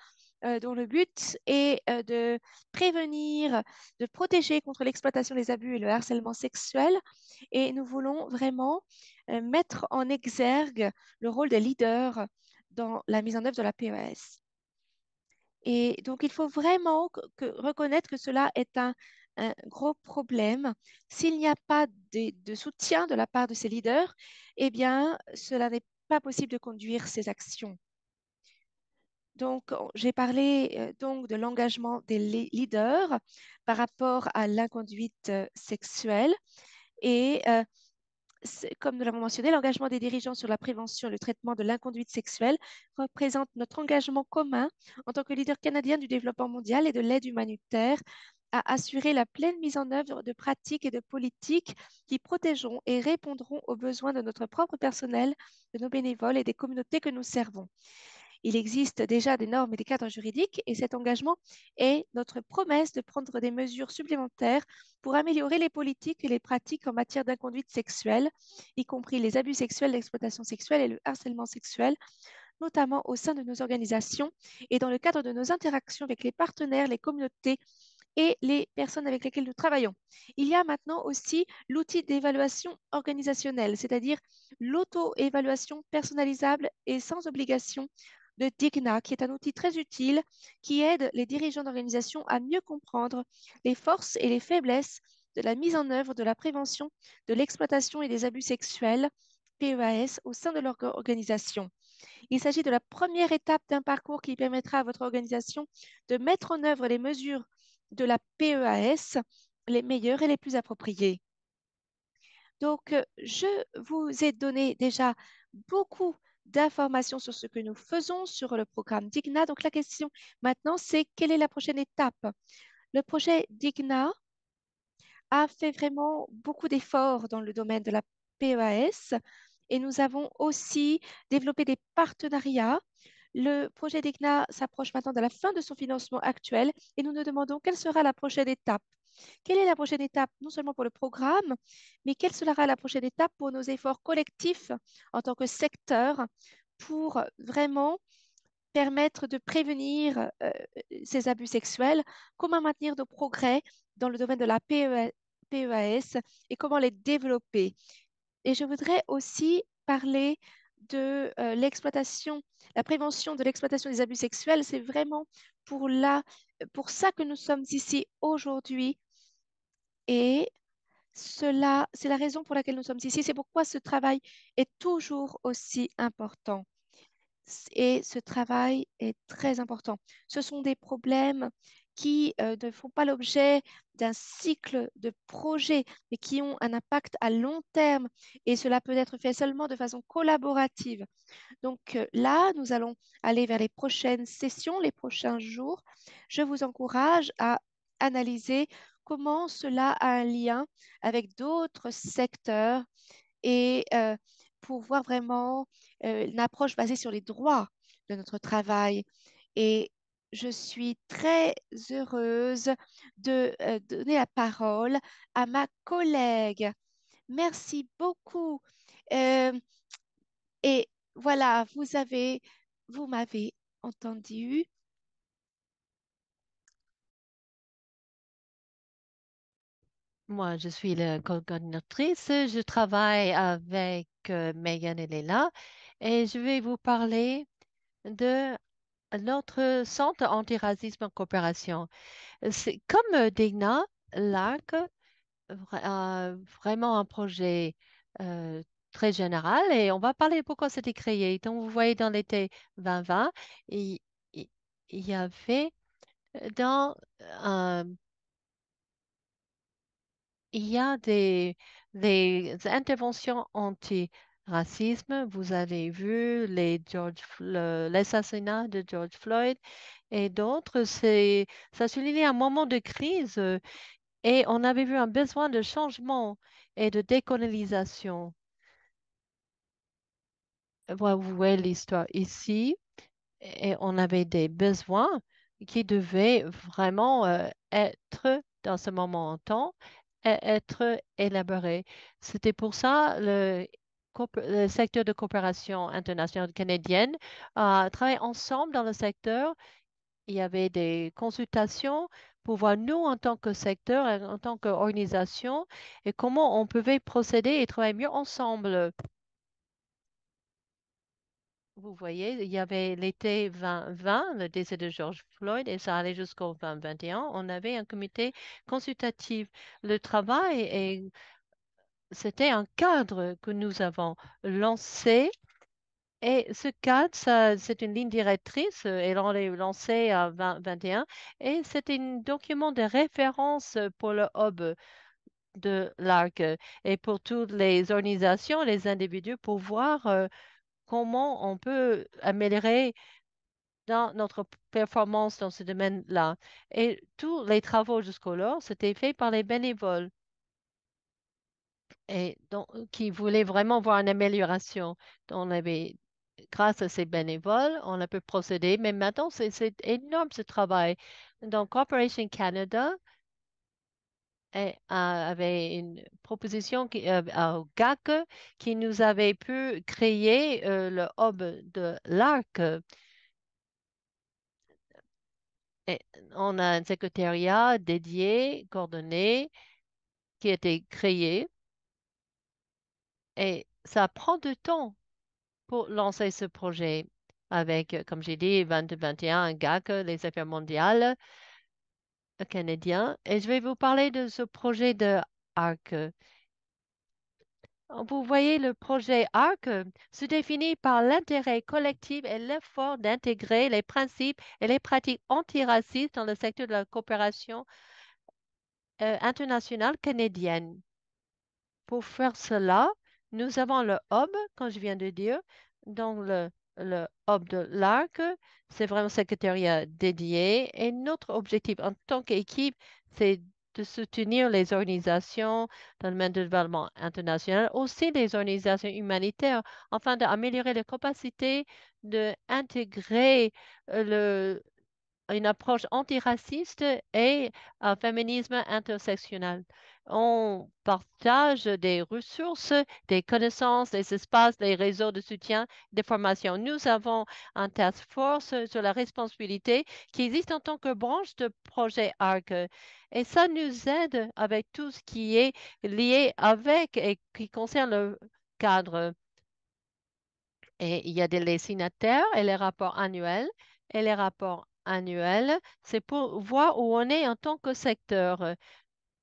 dont le but est de prévenir, de protéger contre l'exploitation des abus et le harcèlement sexuel. Et nous voulons vraiment mettre en exergue le rôle des leaders dans la mise en œuvre de la PES. Et donc, il faut vraiment reconnaître que cela est un gros problème. S'il n'y a pas de soutien de la part de ces leaders, eh bien, cela n'est pas possible de conduire ces actions. Donc, j'ai parlé donc de l'engagement des leaders par rapport à l'inconduite sexuelle. Et comme nous l'avons mentionné, l'engagement des dirigeants sur la prévention et le traitement de l'inconduite sexuelle représente notre engagement commun en tant que leader canadien du développement mondial et de l'aide humanitaire à assurer la pleine mise en œuvre de pratiques et de politiques qui protégeront et répondront aux besoins de notre propre personnel, de nos bénévoles et des communautés que nous servons. Il existe déjà des normes et des cadres juridiques et cet engagement est notre promesse de prendre des mesures supplémentaires pour améliorer les politiques et les pratiques en matière d'inconduite sexuelle, y compris les abus sexuels, l'exploitation sexuelle et le harcèlement sexuel, notamment au sein de nos organisations et dans le cadre de nos interactions avec les partenaires, les communautés et les personnes avec lesquelles nous travaillons. Il y a maintenant aussi l'outil d'évaluation organisationnelle, c'est-à-dire l'auto-évaluation personnalisable et sans obligation de DIGNA, qui est un outil très utile qui aide les dirigeants d'organisation à mieux comprendre les forces et les faiblesses de la mise en œuvre de la prévention de l'exploitation et des abus sexuels, PEAS, au sein de leur organisation. Il s'agit de la première étape d'un parcours qui permettra à votre organisation de mettre en œuvre les mesures de la PEAS, les meilleures et les plus appropriées. Donc, je vous ai donné déjà beaucoup d'informations sur ce que nous faisons sur le programme DIGNA. Donc, la question maintenant, c'est quelle est la prochaine étape? Le projet DIGNA a fait vraiment beaucoup d'efforts dans le domaine de la PEAS et nous avons aussi développé des partenariats. Le projet DIGNA s'approche maintenant de la fin de son financement actuel et nous nous demandons quelle sera la prochaine étape. Quelle est la prochaine étape, non seulement pour le programme, mais quelle sera la prochaine étape pour nos efforts collectifs en tant que secteur pour vraiment permettre de prévenir ces abus sexuels, comment maintenir nos progrès dans le domaine de la PEAS et comment les développer. Et je voudrais aussi parler de l'exploitation, la prévention de l'exploitation des abus sexuels. C'est vraiment pour ça que nous sommes ici aujourd'hui. Et cela, c'est la raison pour laquelle nous sommes ici. C'est pourquoi ce travail est toujours aussi important. Et ce travail est très important. Ce sont des problèmes qui ne font pas l'objet d'un cycle de projets, mais qui ont un impact à long terme. Et cela peut être fait seulement de façon collaborative. Donc là, nous allons aller vers les prochaines sessions, les prochains jours. Je vous encourage à analyser comment cela a un lien avec d'autres secteurs et pour voir vraiment une approche basée sur les droits de notre travail. Et je suis très heureuse de donner la parole à ma collègue. Merci beaucoup. Euh, et voilà, vous m'avez entendu. Moi, je suis la coordinatrice. Je travaille avec Megan et Leila et je vais vous parler de notre centre antiracisme en coopération. C'est comme Degna, LAC, vraiment un projet euh, très général et on va parler pourquoi c'était créé. Donc, vous voyez, dans l'été 2020, il, il il y avait dans il y a des interventions anti-racisme. Vous avez vu l'assassinat de George Floyd et d'autres. Ça soulignait un moment de crise et on avait vu un besoin de changement et de décolonisation. Voilà, vous voyez l'histoire ici et on avait des besoins qui devaient vraiment être dans ce moment en temps et être élaborés. C'était pour ça le secteur de coopération internationale canadienne a travaillé ensemble dans le secteur. Il y avait des consultations pour voir nous en tant que secteur, et en tant qu'organisation, et comment on pouvait procéder et travailler mieux ensemble. Vous voyez, il y avait l'été 2020, le décès de George Floyd, et ça allait jusqu'au 2021. On avait un comité consultatif. Le travail, c'était un cadre que nous avons lancé. Et ce cadre, c'est une ligne directrice, et on l'a lancé à 2021. Et c'est un document de référence pour le hub de l'ARC et pour toutes les organisations, les individus, pour voir comment on peut améliorer dans notre performance dans ce domaine-là. Et tous les travaux jusqu'alors, c'était fait par les bénévoles et donc, qui voulaient vraiment voir une amélioration. On avait, grâce à ces bénévoles, on a pu procéder, mais maintenant, c'est énorme ce travail. Donc, Corporation Canada avait une proposition au GAC qui nous avait pu créer le hub de l'ARC. Et on a un secrétariat dédié, coordonné, qui a été créé et ça prend du temps pour lancer ce projet avec, comme j'ai dit, 2021, un GAC, les affaires mondiales canadiens. Et je vais vous parler de ce projet de ARC. Vous voyez, le projet ARC se définit par l'intérêt collectif et l'effort d'intégrer les principes et les pratiques antiracistes dans le secteur de la coopération internationale canadienne. Pour faire cela, nous avons le hub, comme je viens de dire, dans le hub de l'ARC. C'est vraiment un secrétariat dédié. Et notre objectif en tant qu'équipe, c'est de soutenir les organisations dans le domaine du développement international, aussi les organisations humanitaires, afin d'améliorer les capacités d'intégrer une approche antiraciste et un féminisme intersectionnel. On partage des ressources, des connaissances, des espaces, des réseaux de soutien, des formations. Nous avons un task force sur la responsabilité qui existe en tant que branche de projet ARC. Et ça nous aide avec tout ce qui est lié avec et qui concerne le cadre. Et il y a les signataires et les rapports annuels. Et les rapports annuels, c'est pour voir où on est en tant que secteur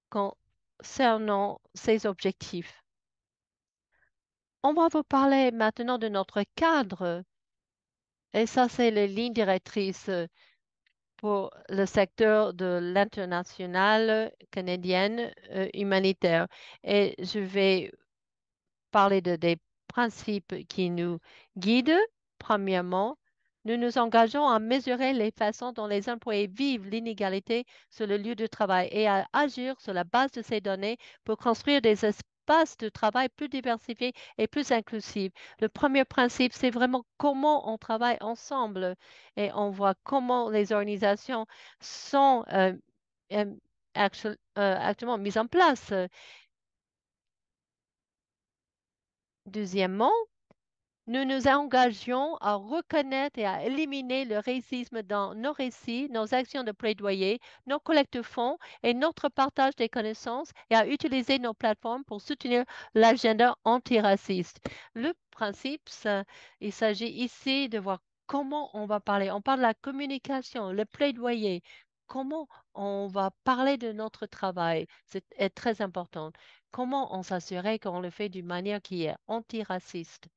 concernant ces objectifs. On va vous parler maintenant de notre cadre. Et ça, c'est les lignes directrices pour le secteur de l'international canadienne humanitaire. Et je vais parler des principes qui nous guident. Premièrement, nous nous engageons à mesurer les façons dont les employés vivent l'inégalité sur le lieu de travail et à agir sur la base de ces données pour construire des espaces espace de travail plus diversifié et plus inclusif. Le premier principe, c'est vraiment comment on travaille ensemble et on voit comment les organisations sont euh, actuellement mises en place. Deuxièmement, nous nous engageons à reconnaître et à éliminer le racisme dans nos récits, nos actions de plaidoyer, nos collectes de fonds et notre partage des connaissances et à utiliser nos plateformes pour soutenir l'agenda antiraciste. Le principe, il s'agit ici de voir comment on va parler. On parle de la communication, le plaidoyer, comment on va parler de notre travail. C'est très important. Comment on s'assurer qu'on le fait d'une manière qui est antiraciste.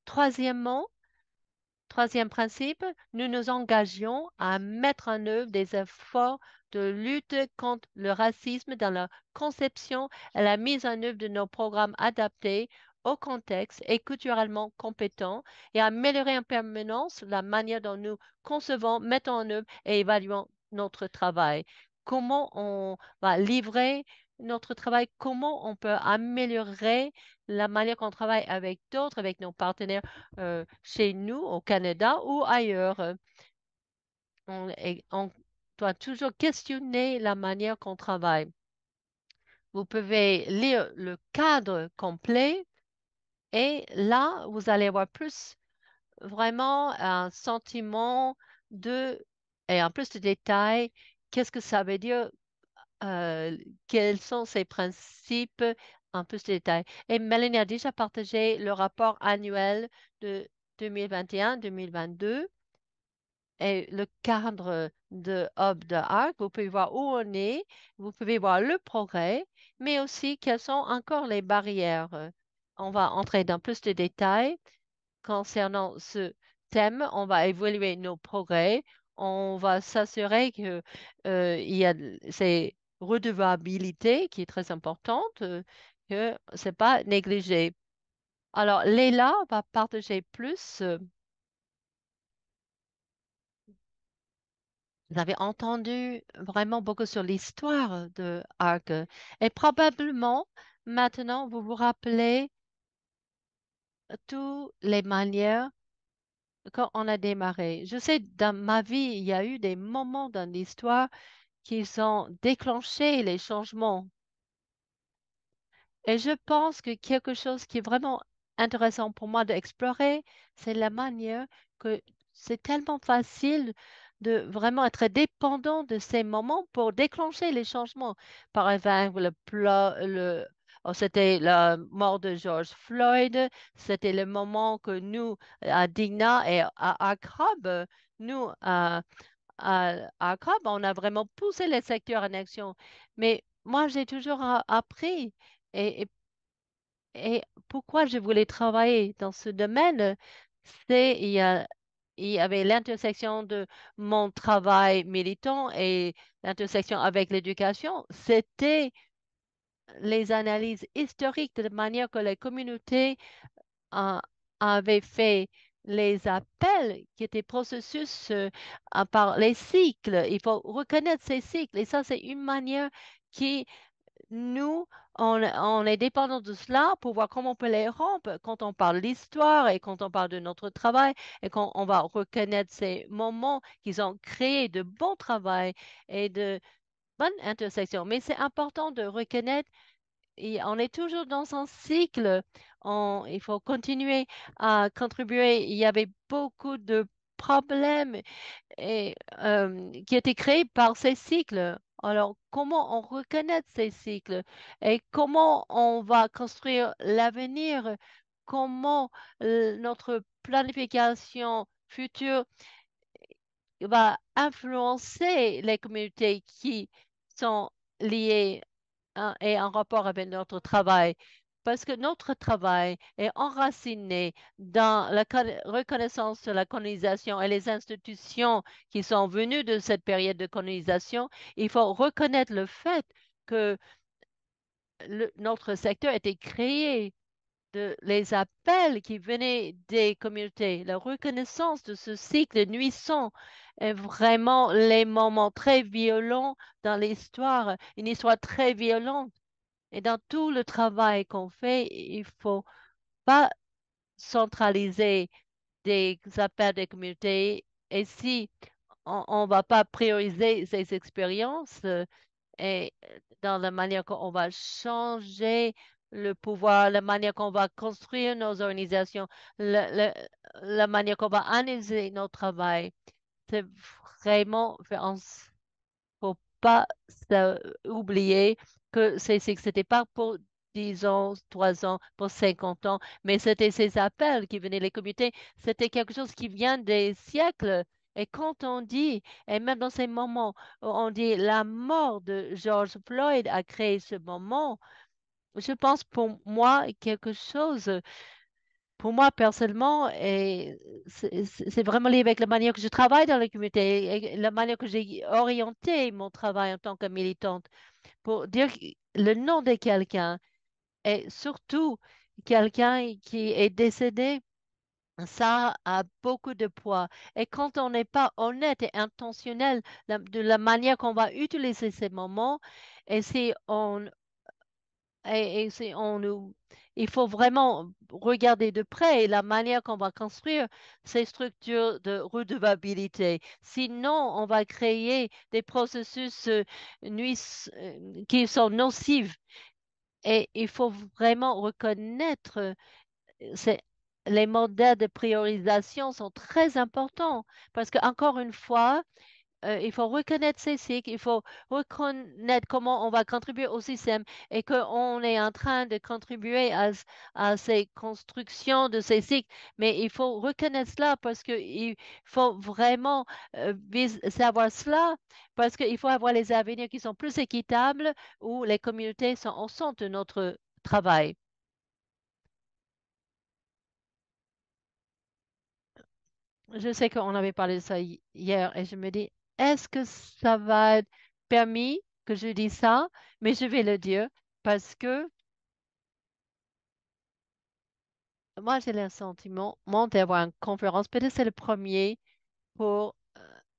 Troisièmement, troisième principe, nous nous engageons à mettre en œuvre des efforts de lutte contre le racisme dans la conception et la mise en œuvre de nos programmes adaptés au contexte et culturellement compétents et à améliorer en permanence la manière dont nous concevons, mettons en œuvre et évaluons notre travail. Comment on va livrer notre travail, comment on peut améliorer la manière qu'on travaille avec d'autres, avec nos partenaires chez nous, au Canada ou ailleurs. On doit toujours questionner la manière qu'on travaille. Vous pouvez lire le cadre complet et là, vous allez avoir plus vraiment un sentiment de, et en plus de détails, qu'est-ce que ça veut dire, quels sont ces principes en plus de détails. Et Mélanie a déjà partagé le rapport annuel de 2021-2022 et le cadre de Hub de Arc. Vous pouvez voir où on est, vous pouvez voir le progrès, mais aussi quelles sont encore les barrières. On va entrer dans plus de détails concernant ce thème. On va évaluer nos progrès. On va s'assurer que il y a ces redevabilités qui est très importante, que c'est pas négligé. Alors, Leila va partager plus. Vous avez entendu vraiment beaucoup sur l'histoire de Arc. Et probablement, maintenant, vous vous rappelez toutes les manières quand on a démarré. Je sais, dans ma vie, il y a eu des moments dans l'histoire qui ont déclenché les changements. Et je pense que quelque chose qui est vraiment intéressant pour moi d'explorer, c'est la manière que c'est tellement facile de vraiment être dépendant de ces moments pour déclencher les changements. Par exemple, c'était la mort de George Floyd, c'était le moment que nous, à Digna et à Accra, nous, à Accra, on a vraiment poussé les secteurs en action. Mais moi, j'ai toujours appris. Et, et pourquoi je voulais travailler dans ce domaine, c'est il y avait l'intersection de mon travail militant et l'intersection avec l'éducation. C'était les analyses historiques de manière que les communautés euh, avaient fait les appels qui étaient processus par les cycles. Il faut reconnaître ces cycles. Et ça, c'est une manière qui nous, on est dépendant de cela pour voir comment on peut les rompre quand on parle d'histoire et quand on parle de notre travail et quand on va reconnaître ces moments qu'ils ont créé de bon travail et de bonnes intersections. Mais c'est important de reconnaître, et on est toujours dans un cycle. Il faut continuer à contribuer. Il y avait beaucoup de problèmes qui étaient créés par ces cycles. Alors, comment on reconnaît ces cycles et comment on va construire l'avenir? Comment notre planification future va influencer les communautés qui sont liées et en rapport avec notre travail? Parce que notre travail est enraciné dans la reconnaissance de la colonisation et les institutions qui sont venues de cette période de colonisation. Il faut reconnaître le fait que notre secteur a été créé de les appels qui venaient des communautés. La reconnaissance de ce cycle nuisant est vraiment les moments très violents dans l'histoire, une histoire très violente Et dans tout le travail qu'on fait, il faut pas centraliser des appels des communautés. Et si on va pas prioriser ces expériences et dans la manière qu'on va changer le pouvoir, la manière qu'on va construire nos organisations, la manière qu'on va analyser notre travail, c'est vraiment faire en faut pas oublier que c'était pas pour 10 ans, 3 ans, pour 50 ans, mais c'était ces appels qui venaient les communautés. C'était quelque chose qui vient des siècles. Et quand on dit, et même dans ces moments où on dit la mort de George Floyd a créé ce moment, je pense pour moi quelque chose pour moi, personnellement, et c'est vraiment lié avec la manière que je travaille dans la communauté et la manière que j'ai orienté mon travail en tant que militante pour dire le nom de quelqu'un et surtout quelqu'un qui est décédé. Ça a beaucoup de poids. Et quand on n'est pas honnête et intentionnel de la manière qu'on va utiliser ces moments, et si on et il faut vraiment regarder de près la manière qu'on va construire ces structures de redevabilité. Sinon, on va créer des processus qui sont nocifs. Et il faut vraiment reconnaître c'est, les modèles de priorisation sont très importants parce que, encore une fois, il faut reconnaître ces cycles, il faut reconnaître comment on va contribuer au système et qu'on est en train de contribuer à ces constructions de ces cycles. Mais il faut reconnaître cela parce qu'il faut vraiment savoir cela parce qu'il faut avoir les avenirs qui sont plus équitables où les communautés sont au centre de notre travail. Je sais qu'on avait parlé de ça hier et je me dis, est-ce que ça va être permis que je dise ça? Mais je vais le dire parce que moi, j'ai le sentiment d'avoir une conférence. Peut-être c'est le premier pour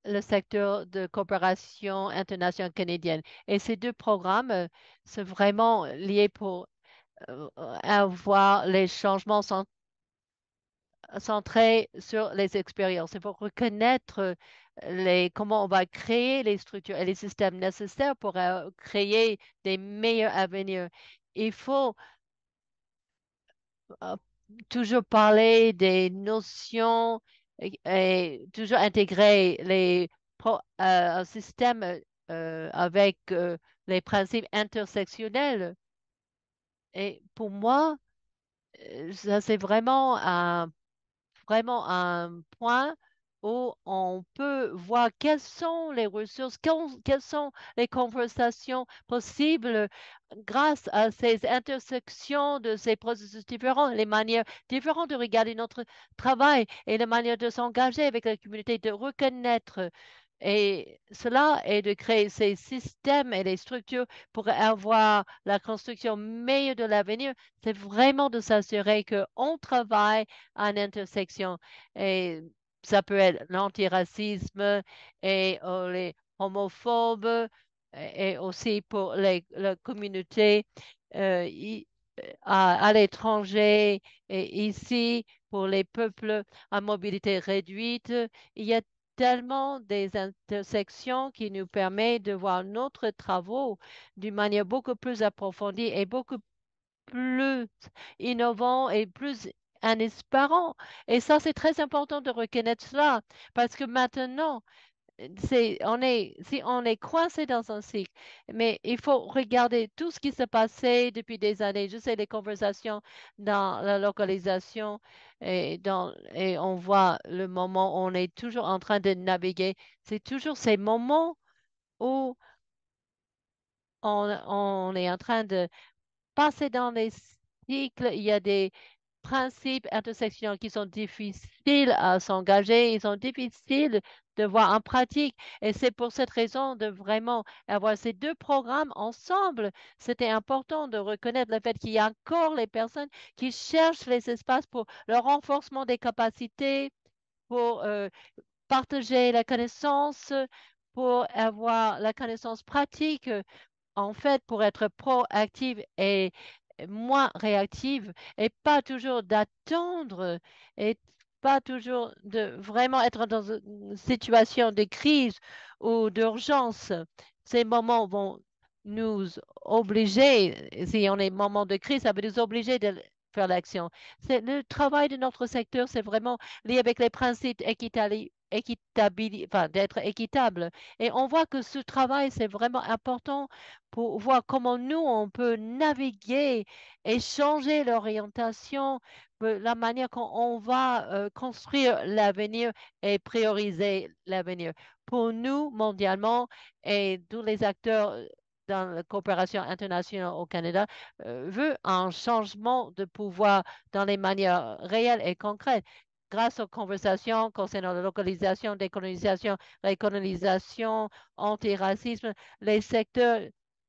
le secteur de coopération internationale canadienne. Et ces deux programmes sont vraiment liés pour avoir les changements centré sur les expériences. Il faut reconnaître comment on va créer les structures et les systèmes nécessaires pour créer des meilleurs avenirs. Il faut euh, toujours parler des notions et toujours intégrer un système avec les principes intersectionnels. Et pour moi, ça c'est vraiment un point où on peut voir quelles sont les ressources, quelles sont les conversations possibles grâce à ces intersections de ces processus différents, les manières différentes de regarder notre travail et les manières de s'engager avec la communauté, de reconnaître. Et cela est de créer ces systèmes et les structures pour avoir la construction meilleure de l'avenir. C'est vraiment de s'assurer qu'on travaille à une intersection. Et ça peut être l'antiracisme et les homophobes et aussi pour la communauté euh, i- à l'étranger et ici pour les peuples à mobilité réduite. Il y a tellement des intersections qui nous permettent de voir notre travaux d'une manière beaucoup plus approfondie et beaucoup plus innovant et plus inespérant. Et ça, c'est très important de reconnaître cela parce que maintenant, si on est coincé dans un cycle, mais il faut regarder tout ce qui s'est passé depuis des années. Je sais les conversations dans la localisation et on voit le moment où on est toujours en train de naviguer. C'est toujours ces moments où on est en train de passer dans les cycles. Il y a des principes intersectionnels qui sont difficiles à s'engager, ils sont difficiles de voir en pratique. Et c'est pour cette raison de vraiment avoir ces deux programmes ensemble. C'était important de reconnaître le fait qu'il y a encore les personnes qui cherchent les espaces pour le renforcement des capacités, pour partager la connaissance, pour avoir la connaissance pratique en fait, pour être proactive et moins réactive, et pas toujours d'attendre, et pas toujours de vraiment être dans une situation de crise ou d'urgence. Ces moments vont nous obliger, si on est moment de crise, ça va nous obliger de faire l'action. C'est le travail de notre secteur, c'est vraiment lié avec les principes enfin, d'être équitable. Et on voit que ce travail, c'est vraiment important pour voir comment nous, on peut naviguer et changer l'orientation, la manière qu'on on va construire l'avenir et prioriser l'avenir. Pour nous, mondialement, et tous les acteurs dans la coopération internationale au Canada, veut un changement de pouvoir dans les manières réelles et concrètes grâce aux conversations concernant la localisation, décolonisation, récolonisation, antiracisme, les secteurs,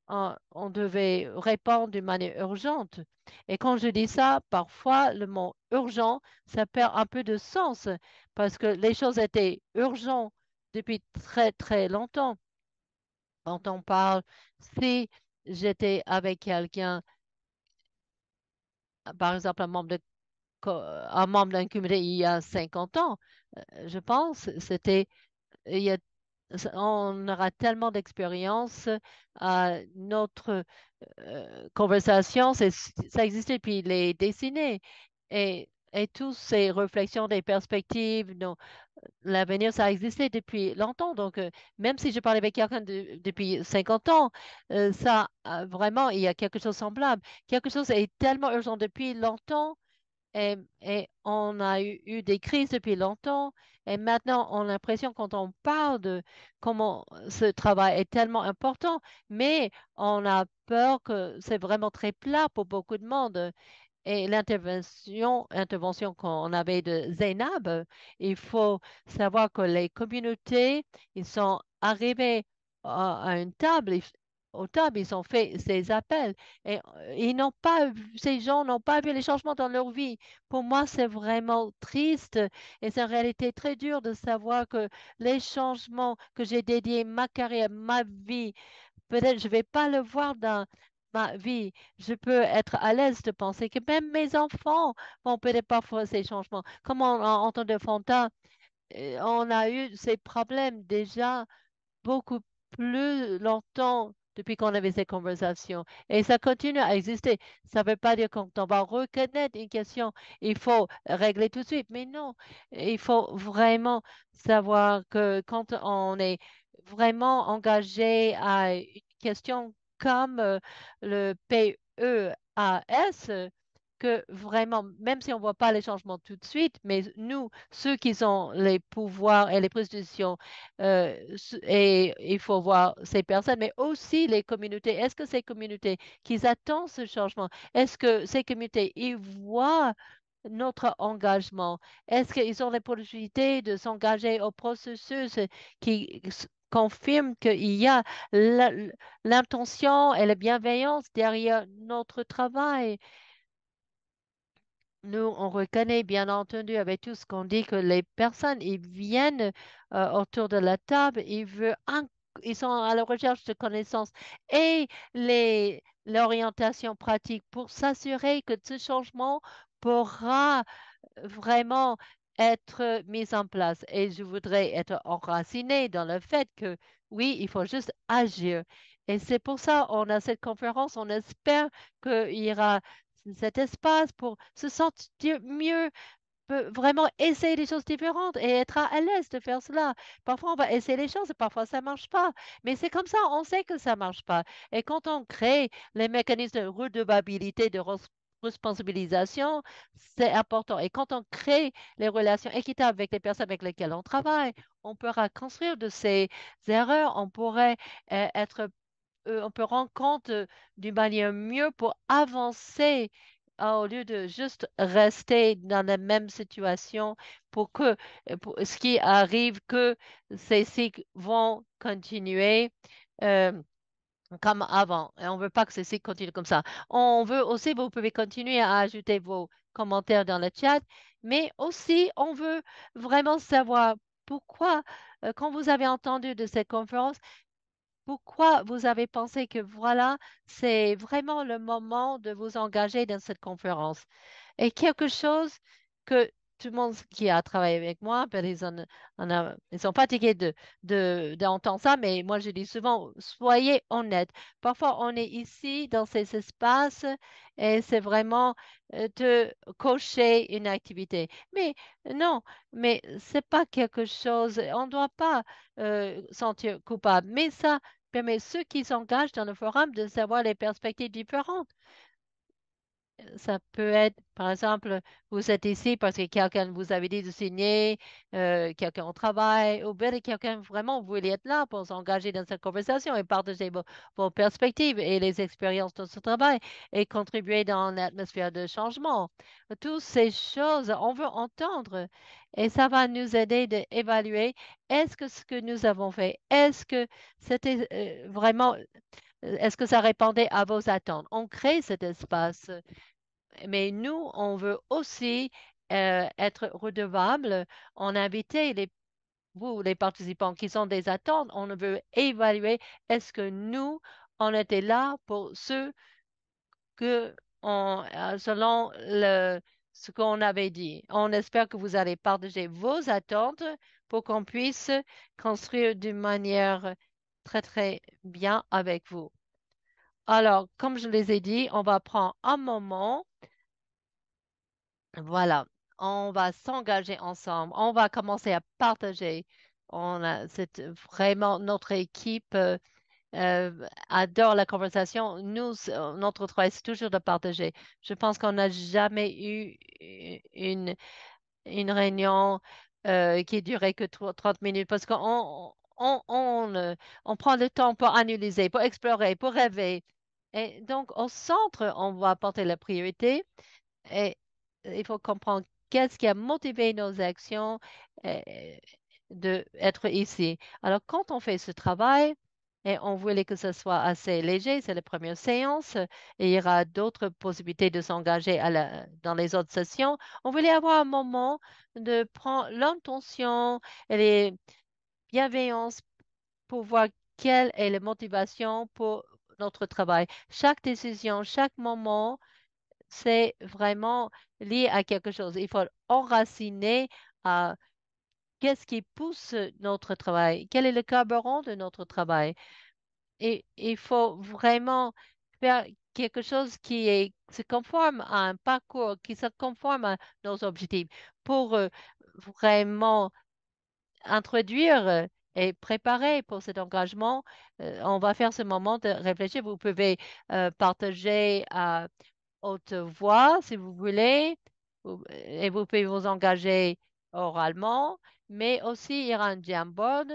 on devait répondre d'une manière urgente. Et quand je dis ça, parfois, le mot urgent, ça perd un peu de sens parce que les choses étaient urgentes depuis très, très longtemps. Quand on parle, si j'étais avec quelqu'un, par exemple, un membre d'un comité il y a 50 ans, je pense, il y a on aura tellement d'expérience. Notre conversation, ça existait depuis les décennies. Et toutes ces réflexions des perspectives, l'avenir, ça a existé depuis longtemps. Donc, même si je parlais avec quelqu'un depuis 50 ans, ça, vraiment, il y a quelque chose de semblable. Quelque chose est tellement urgent depuis longtemps et on a eu des crises depuis longtemps. Et maintenant, on a l'impression quand on parle de comment ce travail est tellement important, mais on a peur que c'est vraiment très plat pour beaucoup de monde. Et intervention qu'on avait de Zainab, il faut savoir que les communautés, ils sont arrivés à une table, aux tables, ils ont fait ces appels et ces gens n'ont pas vu les changements dans leur vie. Pour moi, c'est vraiment triste et c'est en réalité très dur de savoir que les changements que j'ai dédiés ma carrière, ma vie, peut-être je ne vais pas le voir dans ma vie. Je peux être à l'aise de penser que même mes enfants vont peut-être pas faire ces changements. Comme on a entendu Fontaine, on a eu ces problèmes déjà beaucoup plus longtemps depuis qu'on avait ces conversations. Et ça continue à exister. Ça ne veut pas dire quand on va reconnaître une question, il faut régler tout de suite. Mais non, il faut vraiment savoir que quand on est vraiment engagé à une question comme le PEAS, que vraiment, même si on ne voit pas les changements tout de suite, mais nous, ceux qui ont les pouvoirs et les positions, et il faut voir ces personnes, mais aussi les communautés. Est-ce que ces communautés qui attendent ce changement, est-ce que ces communautés, ils voient notre engagement? Est-ce qu'ils ont les possibilités de s'engager au processus qui confirme qu'il y a la- l'intention et la bienveillance derrière notre travail? Nous, on reconnaît bien entendu avec tout ce qu'on dit que les personnes, ils viennent autour de la table, ils sont à la recherche de connaissances et l'orientation pratique pour s'assurer que ce changement pourra vraiment être mis en place. Et je voudrais être enracinée dans le fait que oui, il faut juste agir. Et c'est pour ça on a cette conférence. On espère qu'il y aura cet espace pour se sentir mieux, peut vraiment essayer des choses différentes et être à l'aise de faire cela. Parfois, on va essayer les choses et parfois, ça ne marche pas. Mais c'est comme ça, on sait que ça ne marche pas. Et quand on crée les mécanismes de redevabilité, de responsabilisation, c'est important. Et quand on crée les relations équitables avec les personnes avec lesquelles on travaille, on pourra construire de ces erreurs, on pourrait on peut rendre compte d'une manière mieux pour avancer au lieu de juste rester dans la même situation pour ce qui arrive que ces cycles vont continuer euh, comme avant. Et on ne veut pas que ces cycles continuent comme ça. On veut aussi, vous pouvez continuer à ajouter vos commentaires dans le chat, mais aussi on veut vraiment savoir pourquoi, quand vous avez entendu de cette conférence, pourquoi vous avez pensé que voilà, c'est vraiment le moment de vous engager dans cette conférence? Et quelque chose que tout le monde qui a travaillé avec moi, ben, ils sont fatigués d'entendre ça, mais moi je dis souvent, soyez honnêtes. Parfois, on est ici dans ces espaces et c'est vraiment de cocher une activité. Mais non, mais c'est pas quelque chose, on ne doit pas sentir coupable. Mais ça permet ceux qui s'engagent dans le forum de savoir les perspectives différentes. Ça peut être, par exemple, vous êtes ici parce que quelqu'un vous avait dit de signer, quelqu'un au travail, ou bien quelqu'un vraiment voulait être là pour s'engager dans cette conversation et partager vos perspectives et les expériences de ce travail et contribuer dans l'atmosphère de changement. Toutes ces choses, on veut entendre et ça va nous aider d'évaluer est-ce que ce que nous avons fait, est-ce que c'était vraiment, est-ce que ça répondait à vos attentes? On crée cet espace. Mais nous, on veut aussi être redevable. On a invité vous, les participants qui sont des attentes, on veut évaluer est-ce que nous, on était là pour ceux que selon ce qu'on avait dit. On espère que vous allez partager vos attentes pour qu'on puisse construire d'une manière très, très bien avec vous. Alors, comme je les ai dit, on va prendre un moment. Voilà, on va s'engager ensemble, on va commencer à partager. C'est vraiment notre équipe adore la conversation. Nous, notre travail, c'est toujours de partager. Je pense qu'on n'a jamais eu une réunion qui durait que 30 minutes parce qu'on prend le temps pour analyser, pour explorer, pour rêver. Et donc, au centre, on va apporter la priorité. Et il faut comprendre qu'est-ce qui a motivé nos actions euh, d'être ici. Alors, quand on fait ce travail, et on voulait que ce soit assez léger, c'est la première séance, et il y aura d'autres possibilités de s'engager dans les autres sessions. On voulait avoir un moment de prendre l'intention et les bienveillances pour voir quelle est la motivation pour notre travail. Chaque décision, chaque moment, c'est vraiment lié à quelque chose. Il faut enraciner à qu'est-ce qui pousse notre travail, quel est le carburant de notre travail. Et il faut vraiment faire quelque chose se conforme à un parcours, qui se conforme à nos objectifs pour vraiment introduire et préparer pour cet engagement. On va faire ce moment de réfléchir. Vous pouvez partager à haute voix si vous voulez, et vous pouvez vous engager oralement, mais aussi il y aura un Jamboard.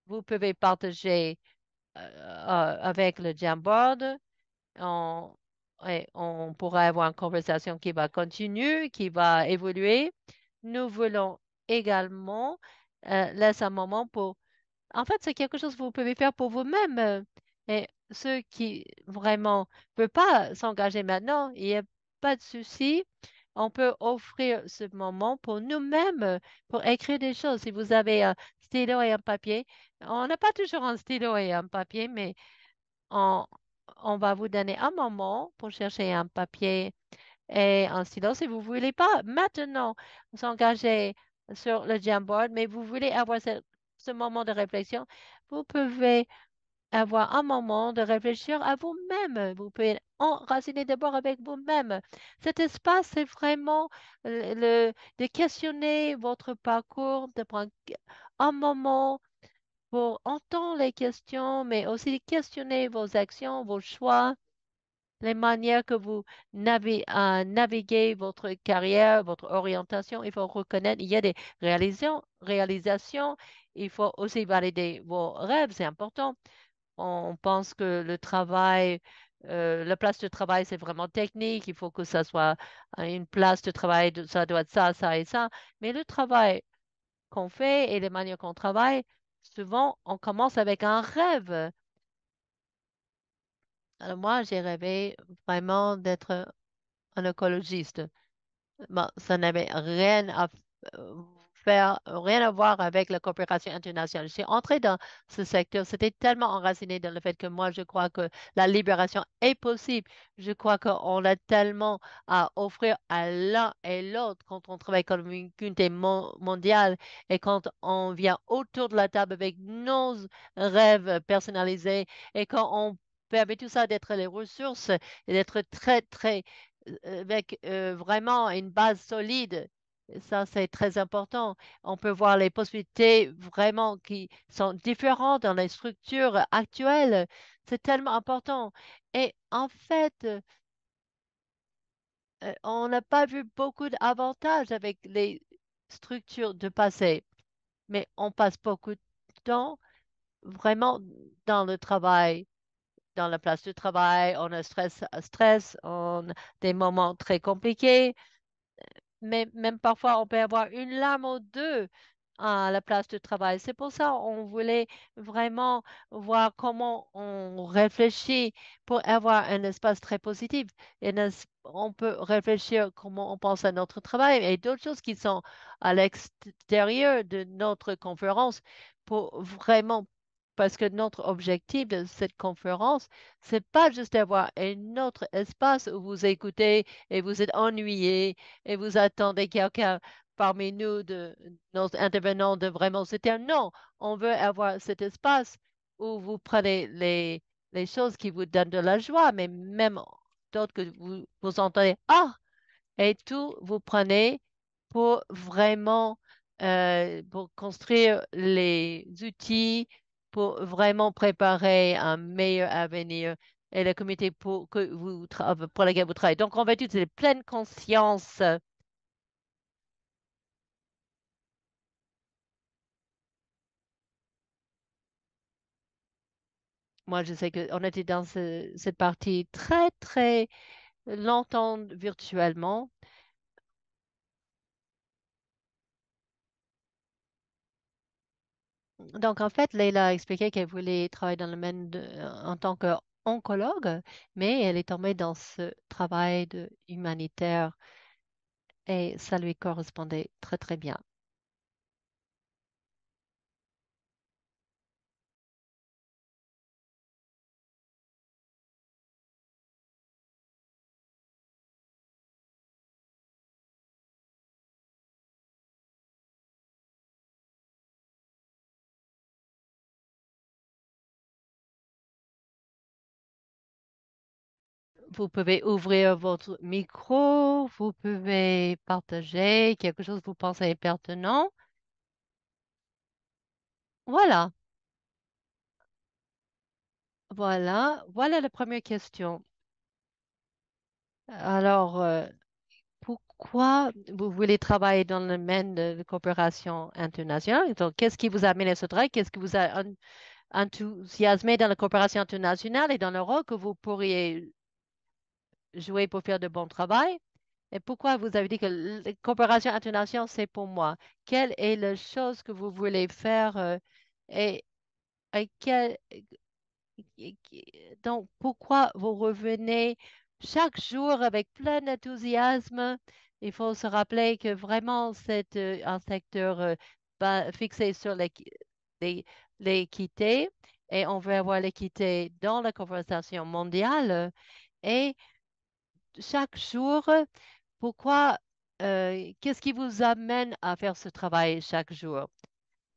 Vous pouvez partager avec le Jamboard. On, et on pourra avoir une conversation qui va continuer, qui va évoluer. Nous voulons également laisser un moment pour en fait, c'est quelque chose que vous pouvez faire pour vous-même. Et ceux qui vraiment ne peuvent pas s'engager maintenant, il n'y a pas de souci. On peut offrir ce moment pour nous-mêmes, pour écrire des choses. Si vous avez un stylo et un papier, on n'a pas toujours un stylo et un papier, mais on, on va vous donner un moment pour chercher un papier et un stylo. Si vous ne voulez pas maintenant s'engager sur le Jamboard, mais vous voulez avoir ce moment de réflexion, vous pouvez avoir un moment de réfléchir à vous-même. Vous pouvez enraciner d'abord avec vous-même. Cet espace, c'est vraiment de questionner votre parcours, de prendre un moment pour entendre les questions, mais aussi de questionner vos actions, vos choix, les manières que vous naviguez votre carrière, votre orientation. Il faut reconnaître, il y a des réalisations. Il faut aussi valider vos rêves, c'est important. On pense que le travail, la place de travail, c'est vraiment technique. Il faut que ça soit une place de travail, ça doit être ça, ça et ça. Mais le travail qu'on fait et les manières qu'on travaille, souvent, on commence avec un rêve. Alors moi, j'ai rêvé vraiment d'être un écologiste. Bon, ça n'avait rien à rien à voir avec la coopération internationale. Je suis entrée dans ce secteur. C'était tellement enraciné dans le fait que moi, je crois que la libération est possible. Je crois qu'on a tellement à offrir à l'un et l'autre quand on travaille comme une communauté mondiale et quand on vient autour de la table avec nos rêves personnalisés et quand on permet tout ça d'être les ressources et d'être très, très avec vraiment une base solide. Ça, c'est très important. On peut voir les possibilités vraiment qui sont différentes dans les structures actuelles. C'est tellement important. Et en fait, on n'a pas vu beaucoup d'avantages avec les structures de passé, mais on passe beaucoup de temps vraiment dans le travail, dans la place de travail. On a stress, on a des moments très compliqués. Mais même parfois, on peut avoir une lame ou deux à la place de travail. C'est pour ça qu'on voulait vraiment voir comment on réfléchit pour avoir un espace très positif. On peut réfléchir comment on pense à notre travail et d'autres choses qui sont à l'extérieur de notre conférence pour vraiment, parce que notre objectif de cette conférence, c'est pas juste d'avoir un autre espace où vous écoutez et vous êtes ennuyé et vous attendez quelqu'un parmi nous, nos intervenants, de vraiment se taire. Non, on veut avoir cet espace où vous prenez les choses qui vous donnent de la joie, mais même d'autres que vous entendez. Ah! Et tout, vous prenez pour vraiment pour construire les outils, pour vraiment préparer un meilleur avenir et la communauté pour laquelle vous travaillez. Donc, on va utiliser pleine conscience. Moi, je sais qu'on était dans cette partie très, très longtemps virtuellement. Donc, en fait, Leila a expliqué qu'elle voulait travailler dans le domaine en tant qu'oncologue, mais elle est tombée dans ce travail de humanitaire et ça lui correspondait très, très bien. Vous pouvez ouvrir votre micro, vous pouvez partager quelque chose que vous pensez pertinent. Voilà, voilà la première question. Alors, pourquoi vous voulez travailler dans le domaine de coopération internationale? Donc, qu'est-ce qui vous a amené à ce travail? Qu'est-ce qui vous a enthousiasmé dans la coopération internationale et dans le rôle que vous pourriez jouer pour faire de bon travail? Et pourquoi vous avez dit que la coopération internationale, c'est pour moi? Quelle est la chose que vous voulez faire et, et donc, pourquoi vous revenez chaque jour avec plein d'enthousiasme? Il faut se rappeler que vraiment, c'est un secteur fixé sur l'é- l'équité et on veut avoir l'équité dans la conversation mondiale. Et chaque jour, pourquoi, qu'est-ce qui vous amène à faire ce travail chaque jour?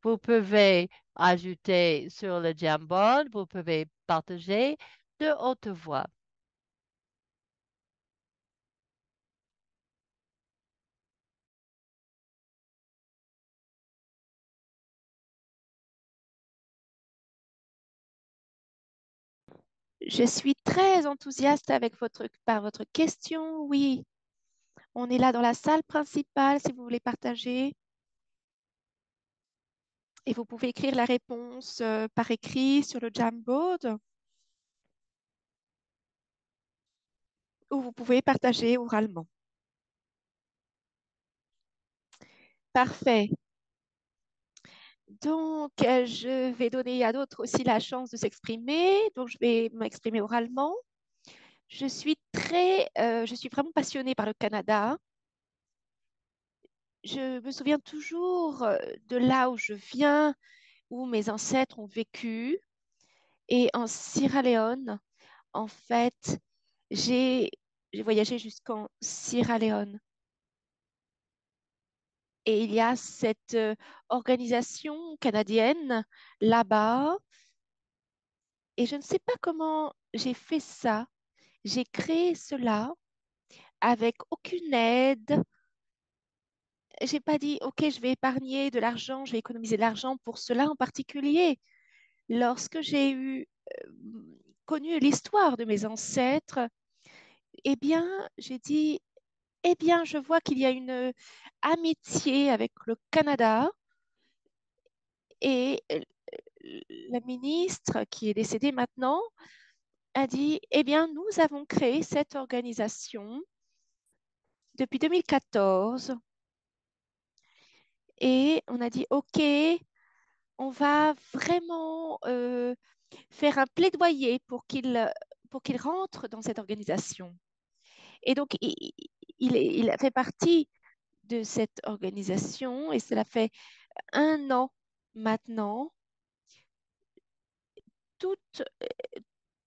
Vous pouvez ajouter sur le Jamboard, vous pouvez partager de haute voix. Je suis très enthousiaste par votre question. Oui, on est là dans la salle principale si vous voulez partager. Et vous pouvez écrire la réponse par écrit sur le Jamboard ou vous pouvez partager oralement. Parfait. Donc, je vais donner à d'autres aussi la chance de s'exprimer. Donc, je vais m'exprimer oralement. Je suis vraiment passionnée par le Canada. je me souviens toujours de là où je viens, où mes ancêtres ont vécu. Et en Sierra Leone, en fait, j'ai j'ai voyagé jusqu'en Sierra Leone. Et il y a cette organisation canadienne là-bas. Et je ne sais pas comment j'ai fait ça. J'ai créé cela avec aucune aide. J'ai pas dit, OK, je vais épargner de l'argent, je vais économiser de l'argent pour cela en particulier. Lorsque j'ai connu l'histoire de mes ancêtres, eh bien, j'ai dit, eh bien, je vois qu'il y a une amitié avec le Canada et la ministre qui est décédée maintenant a dit, eh bien, nous avons créé cette organisation depuis 2014 et on a dit, OK, on va vraiment faire un plaidoyer pour qu'il rentre dans cette organisation. Et donc, il a fait partie de cette organisation et cela fait 1 an maintenant. Tout,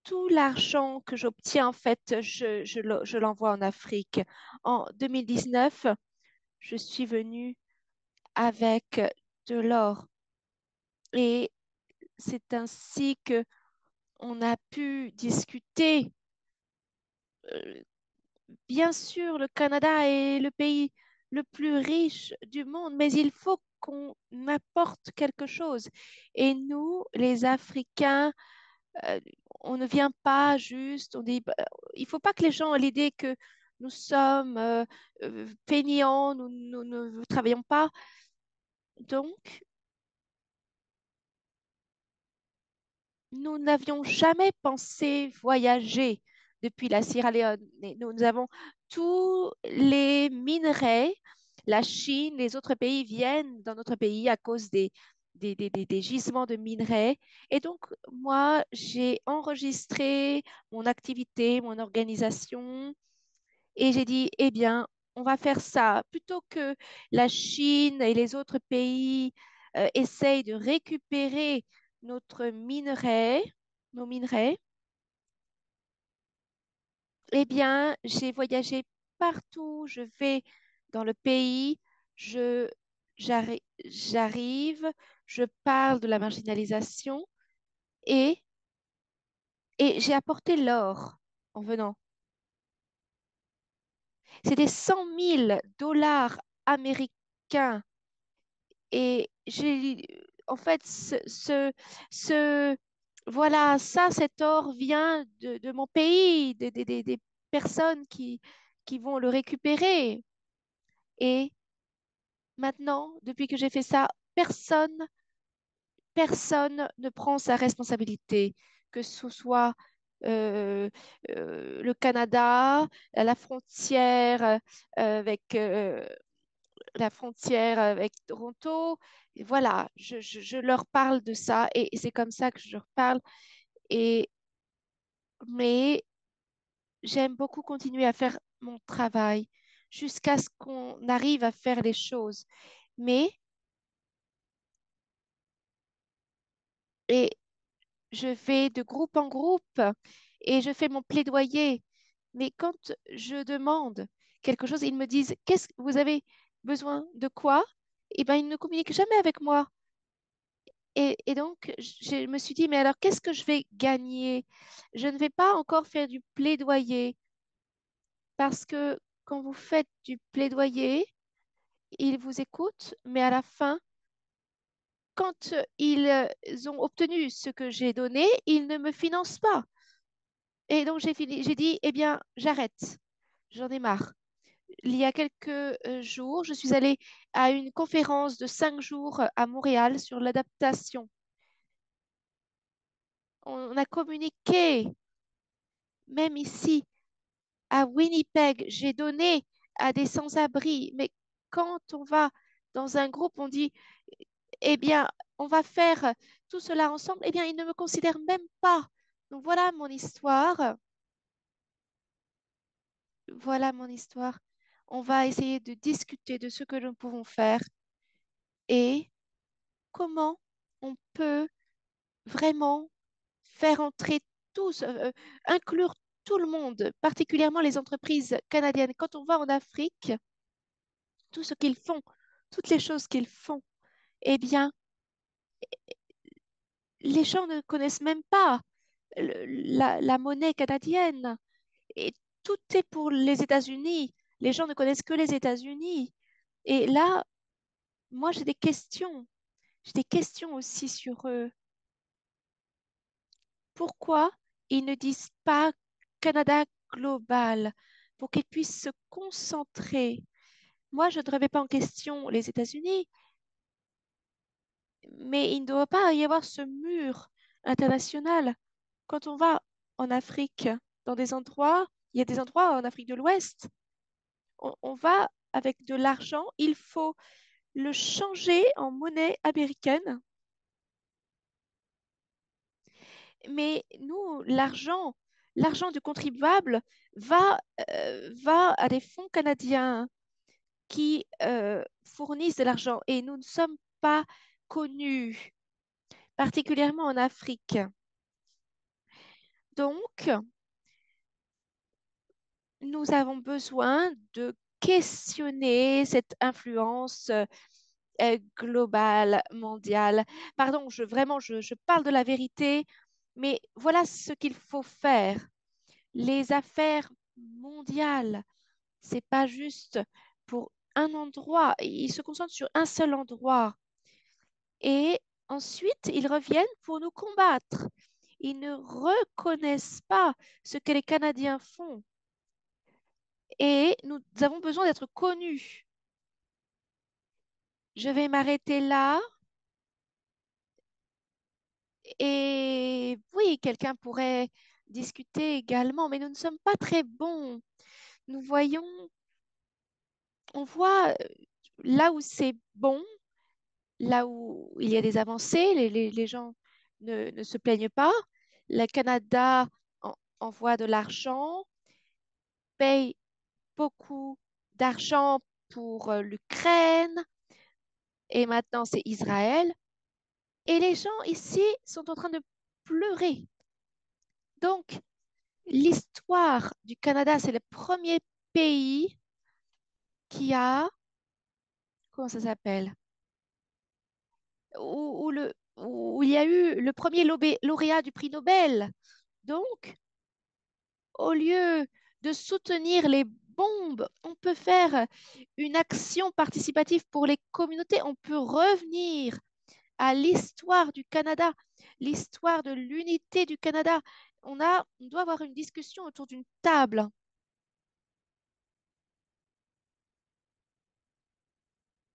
tout l'argent que j'obtiens, en fait, je l'envoie en Afrique. En 2019, je suis venue avec de l'or et c'est ainsi que on a pu discuter. euh, Bien sûr, le Canada est le pays le plus riche du monde, mais il faut qu'on apporte quelque chose. Et nous, les Africains, euh, on ne vient pas juste, on dit, bah, il ne faut pas que les gens aient l'idée que nous sommes feignants, nous ne travaillons pas. Donc, nous n'avions jamais pensé voyager depuis la Sierra Leone. Mais nous avons tous les minerais. La Chine, les autres pays viennent dans notre pays à cause des gisements de minerais. Et donc, moi, j'ai enregistré mon activité, mon organisation, et j'ai dit, eh bien, on va faire ça. Plutôt que la Chine et les autres pays essayent de récupérer notre minerai, nos minerais, eh bien, j'ai voyagé partout. Je vais dans le pays, je, j'arrive, je parle de la marginalisation et, et j'ai apporté l'or en venant. C'est des 100 000 dollars américains. Et en fait, voilà, ça, cet or vient de mon pays, des personnes qui vont le récupérer. Et maintenant, depuis que j'ai fait ça, personne ne prend sa responsabilité, que ce soit euh, le Canada, la frontière avec la frontière avec Toronto. Et voilà, je leur parle de ça et c'est comme ça que je leur parle. Et, mais j'aime beaucoup continuer à faire mon travail jusqu'à ce qu'on arrive à faire les choses. Mais, et je vais de groupe en groupe et je fais mon plaidoyer. Mais quand je demande quelque chose, ils me disent, qu'est-ce que vous avez besoin de quoi? Eh bien, ils ne communiquent jamais avec moi. Et donc, je me suis dit, mais alors, qu'est-ce que je vais gagner? Je ne vais pas encore faire du plaidoyer parce que quand vous faites du plaidoyer, ils vous écoutent, mais à la fin, quand ils ont obtenu ce que j'ai donné, ils ne me financent pas. Et donc, j'ai dit, eh bien, j'arrête. J'en ai marre. Il y a quelques jours, je suis allée à une conférence de 5 jours à Montréal sur l'adaptation. On a communiqué, même ici, à Winnipeg, j'ai donné à des sans-abri. Mais quand on va dans un groupe, on dit, eh bien, on va faire tout cela ensemble. Eh bien, ils ne me considèrent même pas. Donc voilà mon histoire. Voilà mon histoire. On va essayer de discuter de ce que nous pouvons faire et comment on peut vraiment faire entrer tous, inclure tout le monde, particulièrement les entreprises canadiennes. Quand on va en Afrique, tout ce qu'ils font, toutes les choses qu'ils font, eh bien, les gens ne connaissent même pas la monnaie canadienne. Et tout est pour les États-Unis. Les gens ne connaissent que les États-Unis. Et là, moi, j'ai des questions. J'ai des questions aussi sur pourquoi ils ne disent pas Canada global pour qu'ils puissent se concentrer. Moi, je ne remets pas en question les États-Unis, mais il ne doit pas y avoir ce mur international. Quand on va en Afrique, dans des endroits, il y a des endroits en Afrique de l'Ouest, on va avec de l'argent, il faut le changer en monnaie américaine. Mais nous, l'argent du contribuable va à des fonds canadiens qui fournissent de l'argent et nous ne sommes pas connus, particulièrement en Afrique. Donc, nous avons besoin de questionner cette influence globale, mondiale. Pardon, je parle de la vérité, mais voilà ce qu'il faut faire. Les affaires mondiales, c'est pas juste pour un endroit. Ils se concentrent sur un seul endroit. Et ensuite, ils reviennent pour nous combattre. Ils ne reconnaissent pas ce que les Canadiens font. Et nous avons besoin d'être connus. Je vais m'arrêter là. Et oui, quelqu'un pourrait discuter également, mais nous ne sommes pas très bons. Nous voyons, on voit là où c'est bon, là où il y a des avancées, les gens ne se plaignent pas. Le Canada envoie de l'argent, paye beaucoup d'argent pour l'Ukraine et maintenant c'est Israël. Et les gens ici sont en train de pleurer. Donc, l'histoire du Canada, c'est le premier pays qui a, comment ça s'appelle, où il y a eu le premier lauréat du prix Nobel. Donc, au lieu de soutenir les bombes, on peut faire une action participative pour les communautés. On peut revenir à l'histoire du Canada, l'histoire de l'unité du Canada. On doit avoir une discussion autour d'une table.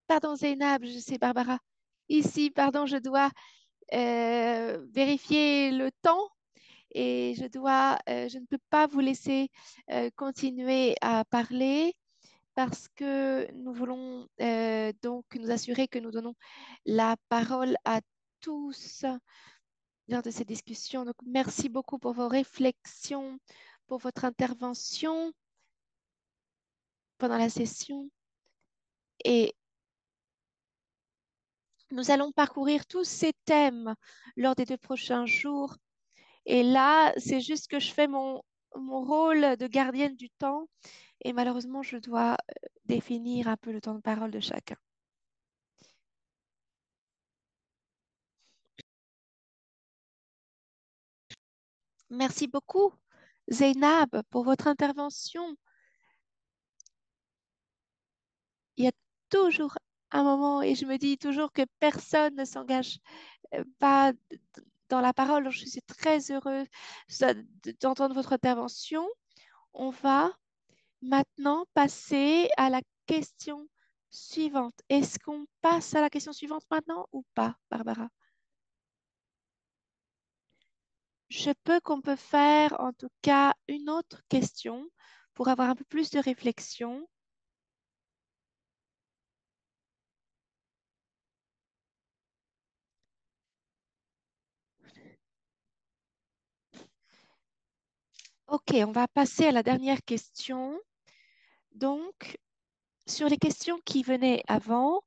Pardon, Zainab, je sais, Barbara. Ici, pardon, je dois vérifier le temps et je ne peux pas vous laisser continuer à parler parce que nous voulons donc nous assurer que nous donnons la parole à tous lors de ces discussions. Donc, merci beaucoup pour vos réflexions, pour votre intervention pendant la session. Et nous allons parcourir tous ces thèmes lors des 2 prochains jours. Et là, c'est juste que je fais mon rôle de gardienne du temps. Et malheureusement, je dois définir un peu le temps de parole de chacun. Merci beaucoup, Zainab, pour votre intervention. Il y a toujours un moment, et je me dis toujours que personne ne s'engage pas dans la parole. Donc, je suis très heureuse d'entendre votre intervention. On va maintenant passer à la question suivante. Est-ce qu'on passe à la question suivante maintenant ou pas, Barbara? Je peux qu'on peut faire en tout cas une autre question pour avoir un peu plus de réflexion. Ok, on va passer à la dernière question. Donc, sur les questions qui venaient avant,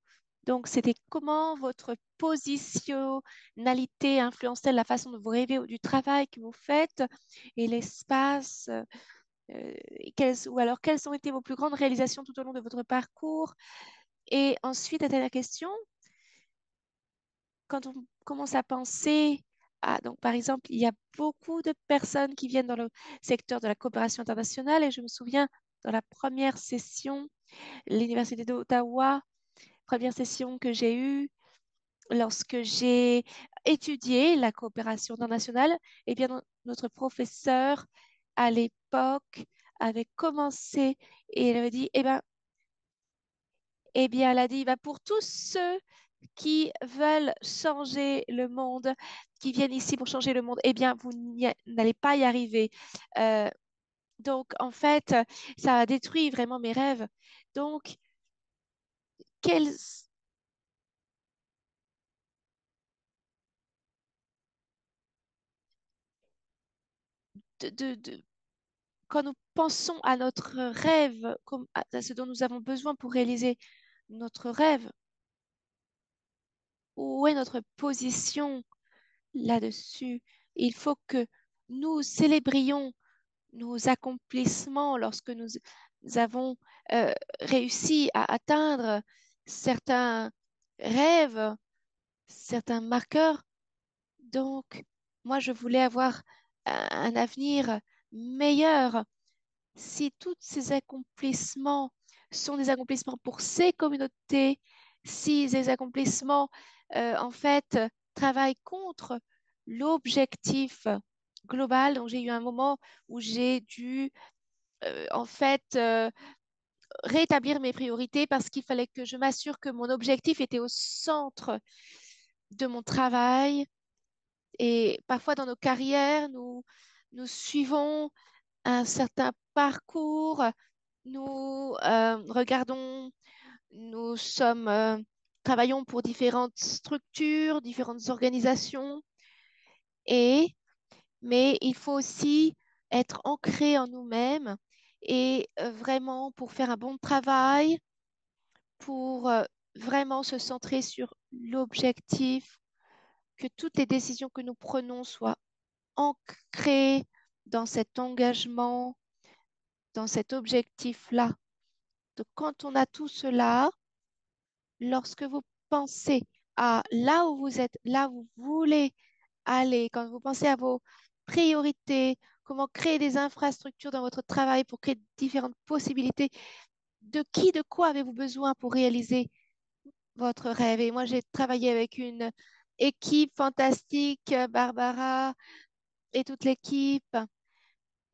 donc c'était comment votre positionnalité influence-t-elle la façon de vous rêver du travail que vous faites et l'espace, ou alors quelles ont été vos plus grandes réalisations tout au long de votre parcours? Et ensuite, la dernière question, quand on commence à penser donc par exemple, il y a beaucoup de personnes qui viennent dans le secteur de la coopération internationale et je me souviens dans la première session, l'Université d'Ottawa, première session que j'ai eue lorsque j'ai étudié la coopération internationale, eh bien, notre professeur à l'époque avait commencé et elle avait dit, elle a dit, pour tous ceux qui veulent changer le monde, qui viennent ici pour changer le monde, eh bien, vous n'allez pas y arriver. Euh, donc, en fait, ça a détruit vraiment mes rêves. Donc, quels, de- quand nous pensons à notre rêve, comme à ce dont nous avons besoin pour réaliser notre rêve, où est notre position là-dessus? Il faut que nous célébrions nos accomplissements lorsque nous avons réussi à atteindre certains rêves, certains marqueurs. Donc, moi, je voulais avoir un avenir meilleur. Si tous ces accomplissements sont des accomplissements pour ces communautés, si ces accomplissements, en fait, travaillent contre l'objectif global, donc j'ai eu un moment où j'ai dû, en fait, rétablir mes priorités parce qu'il fallait que je m'assure que mon objectif était au centre de mon travail. Et parfois, dans nos carrières, nous suivons un certain parcours, nous regardons, nous sommes, travaillons pour différentes structures, différentes organisations, et, mais il faut aussi être ancré en nous-mêmes et vraiment pour faire un bon travail, pour vraiment se centrer sur l'objectif, que toutes les décisions que nous prenons soient ancrées dans cet engagement, dans cet objectif-là. Donc, quand on a tout cela, lorsque vous pensez à là où vous êtes, là où vous voulez aller, quand vous pensez à vos priorités, comment créer des infrastructures dans votre travail pour créer différentes possibilités, de qui, de quoi avez-vous besoin pour réaliser votre rêve? Et moi, j'ai travaillé avec une équipe fantastique, Barbara et toute l'équipe.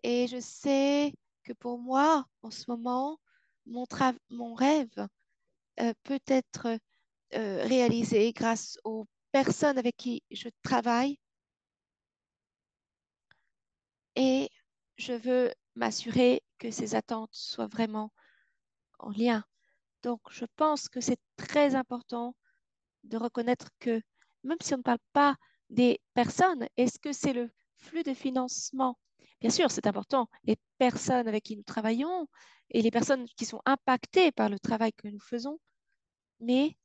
Et je sais que pour moi, en ce moment, mon rêve peut être réalisé grâce aux personnes avec qui je travaille et je veux m'assurer que ces attentes soient vraiment en lien. Donc, je pense que c'est très important de reconnaître que même si on ne parle pas des personnes, est-ce que c'est le flux de financement? Bien sûr, c'est important, les personnes avec qui nous travaillons et les personnes qui sont impactées par le travail que nous faisons, mais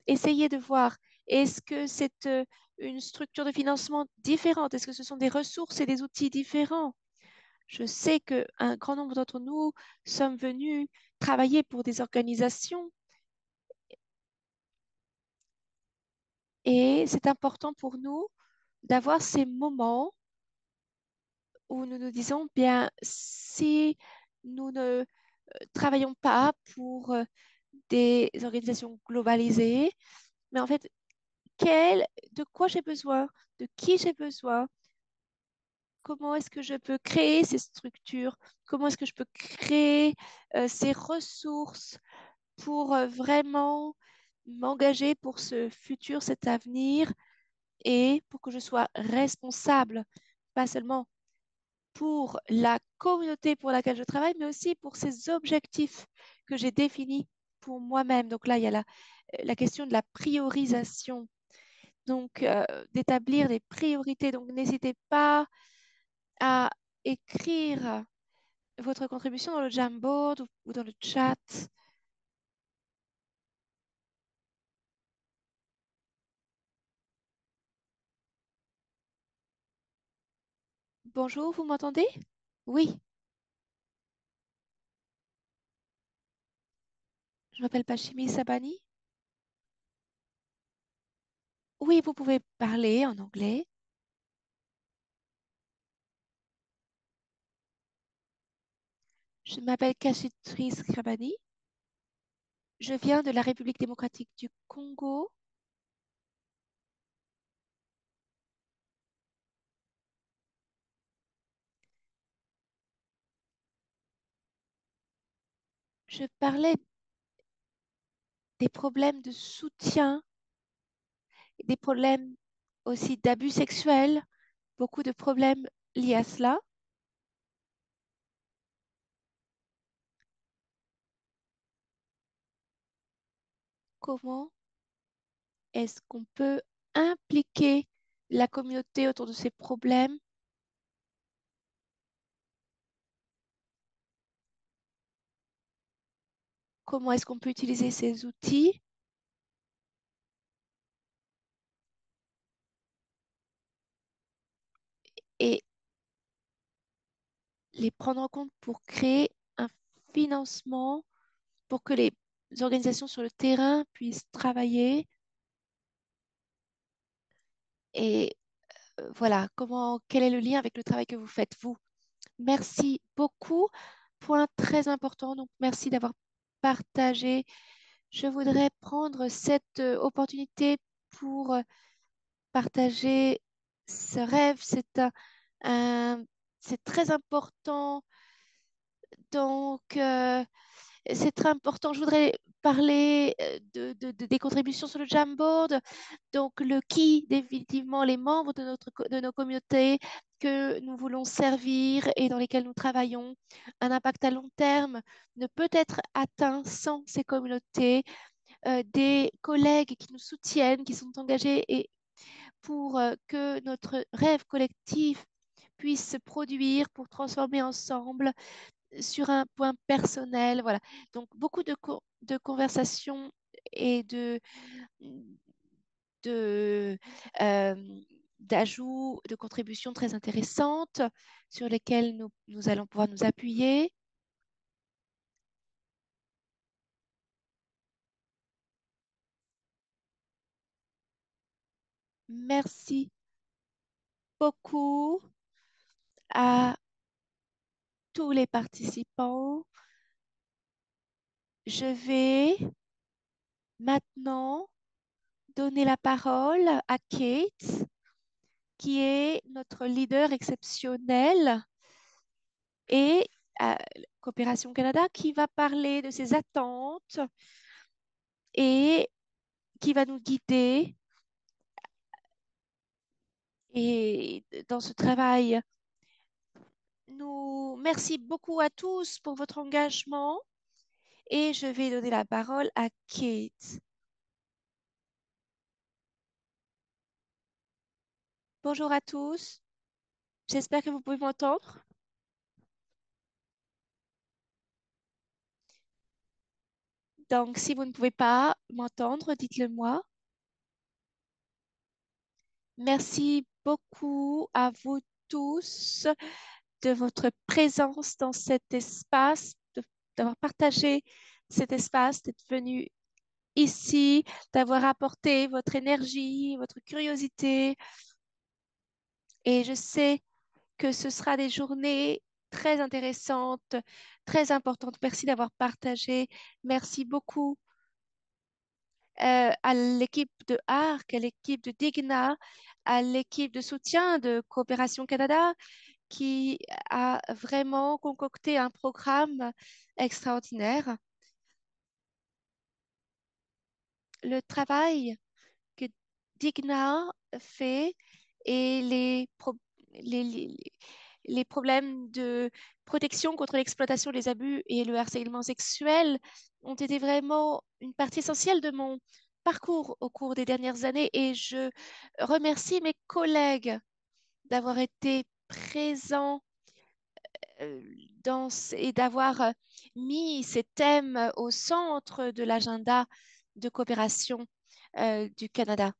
essayez de voir, est-ce que c'est une structure de financement différente? Est-ce que ce sont des ressources et des outils différents? Je sais qu'un grand nombre d'entre nous sommes venus travailler pour des organisations et c'est important pour nous d'avoir ces moments où nous nous disons, bien, si nous ne travaillons pas pour des organisations globalisées, mais en fait, de quoi j'ai besoin, de qui j'ai besoin, comment est-ce que je peux créer ces structures, comment est-ce que je peux créer ces ressources pour vraiment m'engager pour ce futur, cet avenir, et pour que je sois responsable, pas seulement pour la communauté pour laquelle je travaille, mais aussi pour ces objectifs que j'ai définis pour moi-même. Donc là, il y a la question de la priorisation, donc d'établir des priorités. Donc n'hésitez pas à écrire votre contribution dans le Jamboard ou dans le chat Bonjour, vous m'entendez? Oui, je m'appelle Pashimi Sabani. Oui, vous pouvez parler en anglais. Je m'appelle Kashitri Skrabani. Je viens de la République démocratique du Congo. Je parlais des problèmes de soutien, des problèmes aussi d'abus sexuels, beaucoup de problèmes liés à cela. Comment est-ce qu'on peut impliquer la communauté autour de ces problèmes? Comment est-ce qu'on peut utiliser ces outils et les prendre en compte pour créer un financement pour que les organisations sur le terrain puissent travailler et voilà, quel est le lien avec le travail que vous faites, vous? Merci beaucoup. Point très important, donc merci d'avoir partagé. Je voudrais prendre cette opportunité pour partager ce rêve. C'est très important. Donc, c'est très important. Je voudrais parler des contributions sur le Jamboard. Donc, le qui, définitivement, les membres de nos communautés que nous voulons servir et dans lesquels nous travaillons. Un impact à long terme ne peut être atteint sans ces communautés, des collègues qui nous soutiennent, qui sont engagés et pour que notre rêve collectif puisse se produire pour transformer ensemble sur un point personnel. Voilà. Donc, beaucoup de conversations et de, euh, d'ajouts, de contributions très intéressantes sur lesquelles nous allons pouvoir nous appuyer. Merci beaucoup à tous les participants. Je vais maintenant donner la parole à Kate, qui est notre leader exceptionnel, et à Coopération Canada, qui va parler de ses attentes et qui va nous guider et dans ce travail. Merci beaucoup à tous pour votre engagement et je vais donner la parole à Kate. Bonjour à tous. J'espère que vous pouvez m'entendre. Donc, si vous ne pouvez pas m'entendre, dites-le moi. Merci beaucoup à vous tous de votre présence dans cet espace, d'avoir partagé cet espace, d'être venu ici, d'avoir apporté votre énergie, votre curiosité. Et je sais que ce sera des journées très intéressantes, très importantes. Merci d'avoir partagé. Merci beaucoup à l'équipe de ARC, à l'équipe de Digna, à l'équipe de soutien de Coopération Canada qui a vraiment concocté un programme extraordinaire. Le travail que Digna fait et les, les- les problèmes de protection contre l'exploitation, les abus et le harcèlement sexuel ont été vraiment une partie essentielle de mon parcours au cours des dernières années et je remercie mes collègues d'avoir été présents euh, et d'avoir mis ces thèmes au centre de l'agenda de coopération du Canada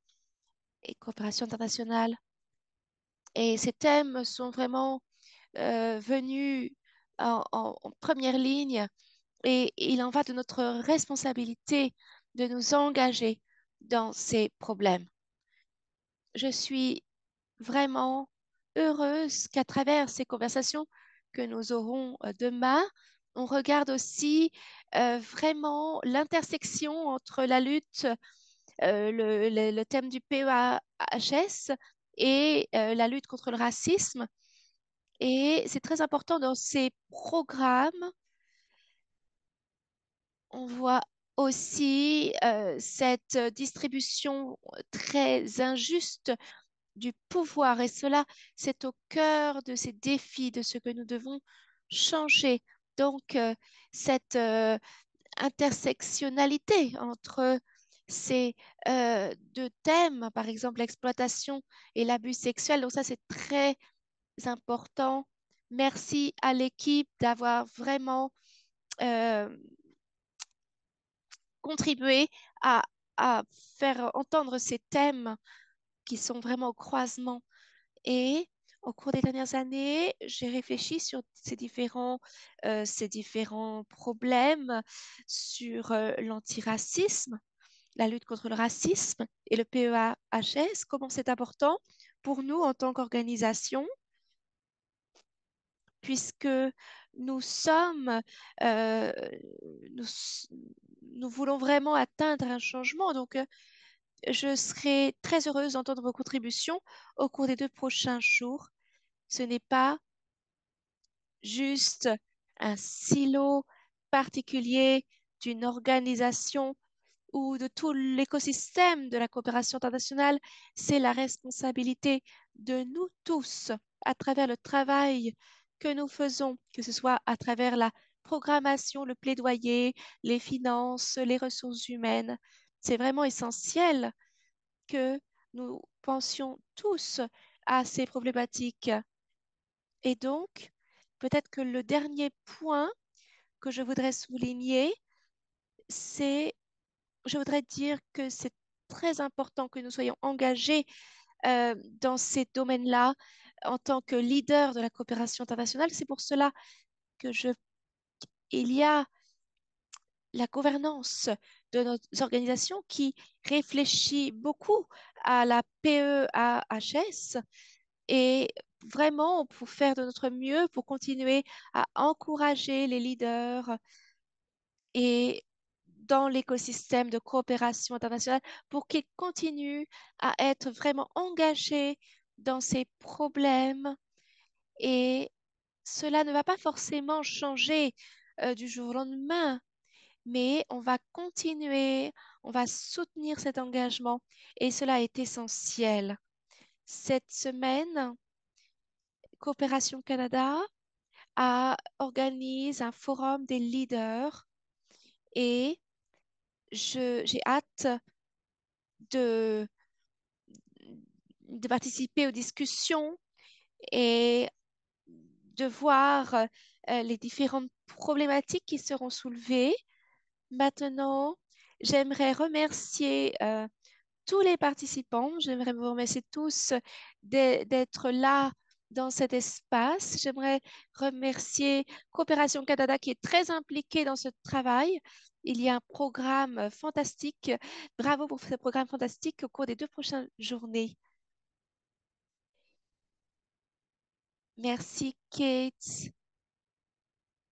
et coopération internationale. Et ces thèmes sont vraiment venus en première ligne et il en va de notre responsabilité de nous engager dans ces problèmes. Je suis vraiment heureuse qu'à travers ces conversations que nous aurons demain, on regarde aussi vraiment l'intersection entre la lutte, le thème du PEHS et la lutte contre le racisme. Et c'est très important dans ces programmes. On voit aussi cette distribution très injuste du pouvoir. Et cela, c'est au cœur de ces défis, de ce que nous devons changer. Donc, cette intersectionnalité entre ces deux thèmes, par exemple l'exploitation et l'abus sexuel. Donc ça, c'est très important. Merci à l'équipe d'avoir vraiment euh, contribué à, à faire entendre ces thèmes qui sont vraiment au croisement. Et au cours des dernières années, j'ai réfléchi sur ces différents problèmes, sur l'antiracisme, la lutte contre le racisme et le PEHS, comment c'est important pour nous en tant qu'organisation, puisque nous sommes, euh, nous, nous voulons vraiment atteindre un changement. Donc, je serai très heureuse d'entendre vos contributions au cours des 2 prochains jours. Ce n'est pas juste un silo particulier d'une organisation ou de tout l'écosystème de la coopération internationale, c'est la responsabilité de nous tous à travers le travail que nous faisons, que ce soit à travers la programmation, le plaidoyer, les finances, les ressources humaines. C'est vraiment essentiel que nous pensions tous à ces problématiques. Et donc, peut-être que le dernier point que je voudrais souligner, c'est, je voudrais dire que c'est très important que nous soyons engagés dans ces domaines-là en tant que leader de la coopération internationale. C'est pour cela que il y a la gouvernance de nos organisations qui réfléchit beaucoup à la PEAHS et vraiment pour faire de notre mieux pour continuer à encourager les leaders et dans l'écosystème de coopération internationale pour qu'ils continuent à être vraiment engagés dans ces problèmes. Et cela ne va pas forcément changer du jour au lendemain, mais on va continuer, on va soutenir cet engagement et cela est essentiel. Cette semaine, Coopération Canada organise un forum des leaders et j'ai hâte de, de participer aux discussions et de voir les différentes problématiques qui seront soulevées. Maintenant, j'aimerais remercier tous les participants. J'aimerais vous remercier tous d'être là dans cet espace. J'aimerais remercier Coopération Canada qui est très impliquée dans ce travail. Il y a un programme fantastique. Bravo pour ce programme fantastique au cours des 2 prochaines journées. Merci, Kate.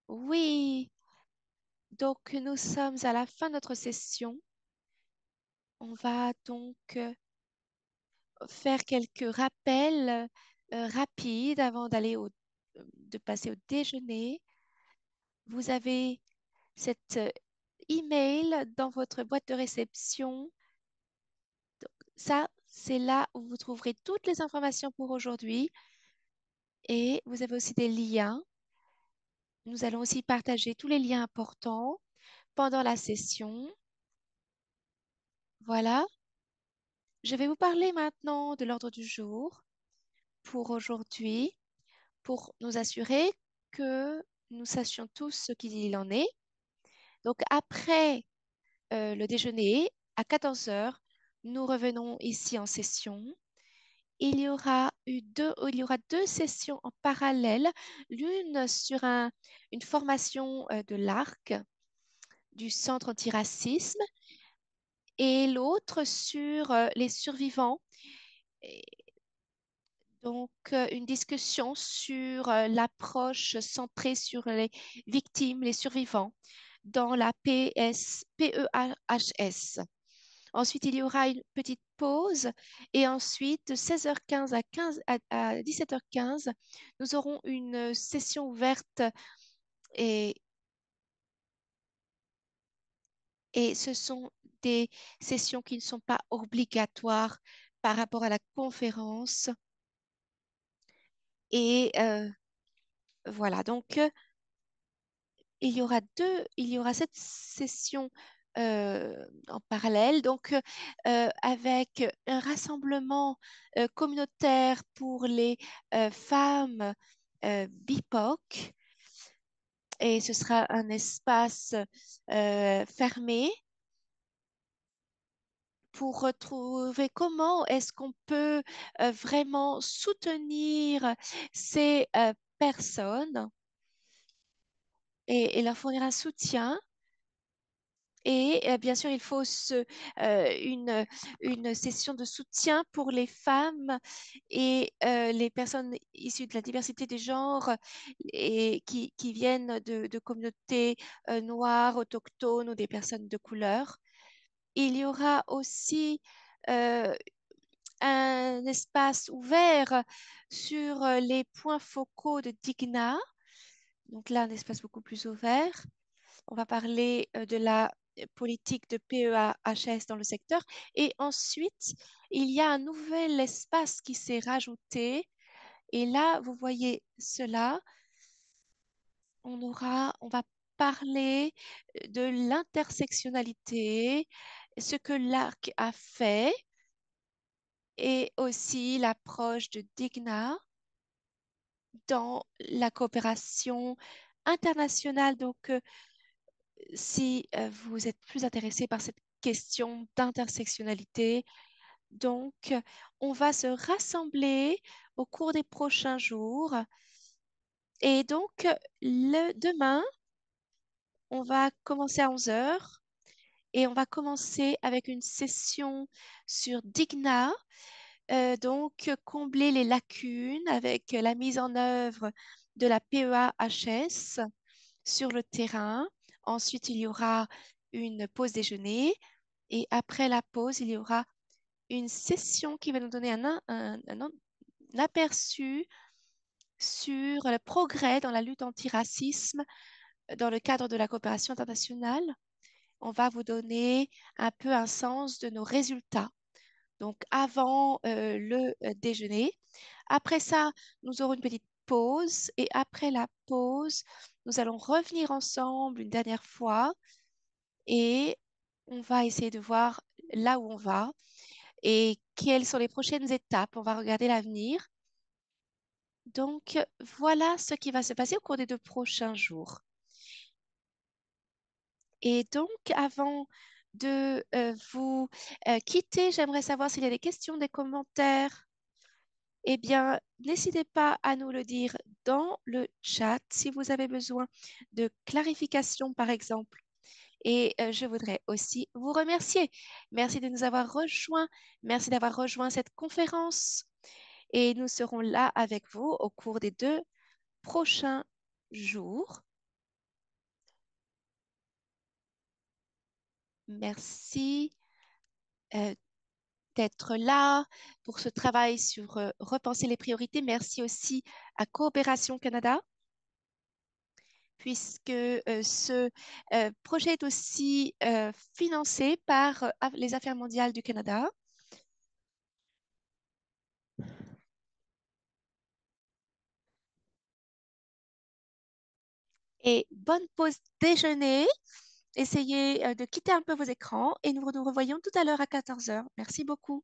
Oui, donc nous sommes à la fin de notre session. On va donc faire quelques rappels rapides avant de passer au déjeuner. Vous avez cet email dans votre boîte de réception. Donc, ça, c'est là où vous trouverez toutes les informations pour aujourd'hui. Et vous avez aussi des liens. Nous allons aussi partager tous les liens importants pendant la session. Voilà. Je vais vous parler maintenant de l'ordre du jour pour aujourd'hui, pour nous assurer que nous sachions tous ce qu'il en est. Donc, après le déjeuner, à 14 heures, nous revenons ici en session il y aura deux sessions en parallèle, l'une sur une formation de l'ARC, du Centre antiracisme, et l'autre sur les survivants. Et donc, une discussion sur l'approche centrée sur les victimes, les survivants, dans la PEHS. Ensuite, il y aura une petite pause et ensuite, de 16h15 à 17h15, nous aurons une session ouverte et, et ce sont des sessions qui ne sont pas obligatoires par rapport à la conférence. Et voilà, donc il y aura cette session en parallèle, donc avec un rassemblement communautaire pour les femmes BIPOC, et ce sera un espace fermé pour retrouver comment est-ce qu'on peut vraiment soutenir ces personnes et leur fournir un soutien. Et bien sûr, il faut une session de soutien pour les femmes et les personnes issues de la diversité des genres et qui viennent de communautés noires, autochtones ou des personnes de couleur. Il y aura aussi euh, un espace ouvert sur les points focaux de Digna. Donc là, un espace beaucoup plus ouvert. On va parler de la politique de PEHS dans le secteur. Et ensuite, il y a un nouvel espace qui s'est rajouté. Et là, vous voyez cela. On va parler de l'intersectionnalité, ce que l'ARC a fait et aussi l'approche de Digna dans la coopération internationale. Donc, si vous êtes plus intéressé par cette question d'intersectionnalité, donc on va se rassembler au cours des prochains jours. Et donc, demain, on va commencer à 11 heures et on va commencer avec une session sur Digna. Donc, combler les lacunes avec la mise en œuvre de la PEHS sur le terrain. Ensuite, il y aura une pause déjeuner et après la pause, il y aura une session qui va nous donner un aperçu sur le progrès dans la lutte anti-racisme dans le cadre de la coopération internationale. On va vous donner un peu un sens de nos résultats. Donc, avant le déjeuner. Après ça, nous aurons une petite pause et après la pause, nous allons revenir ensemble une dernière fois et on va essayer de voir là où on va et quelles sont les prochaines étapes. On va regarder l'avenir. Donc, voilà ce qui va se passer au cours des 2 prochains jours. Et donc, avant de vous quitter, j'aimerais savoir s'il y a des questions, des commentaires. Eh bien, n'hésitez pas à nous le dire dans le chat si vous avez besoin de clarification, par exemple. Et je voudrais aussi vous remercier. Merci de nous avoir rejoints. Merci d'avoir rejoint cette conférence. Et nous serons là avec vous au cours des 2 prochains jours. Merci d'être là pour ce travail sur repenser les priorités. Merci aussi à Coopération Canada, puisque ce projet est aussi financé par les Affaires mondiales du Canada. Et bonne pause déjeuner. Essayez de quitter un peu vos écrans et nous nous revoyons tout à l'heure à 14 heures. Merci beaucoup.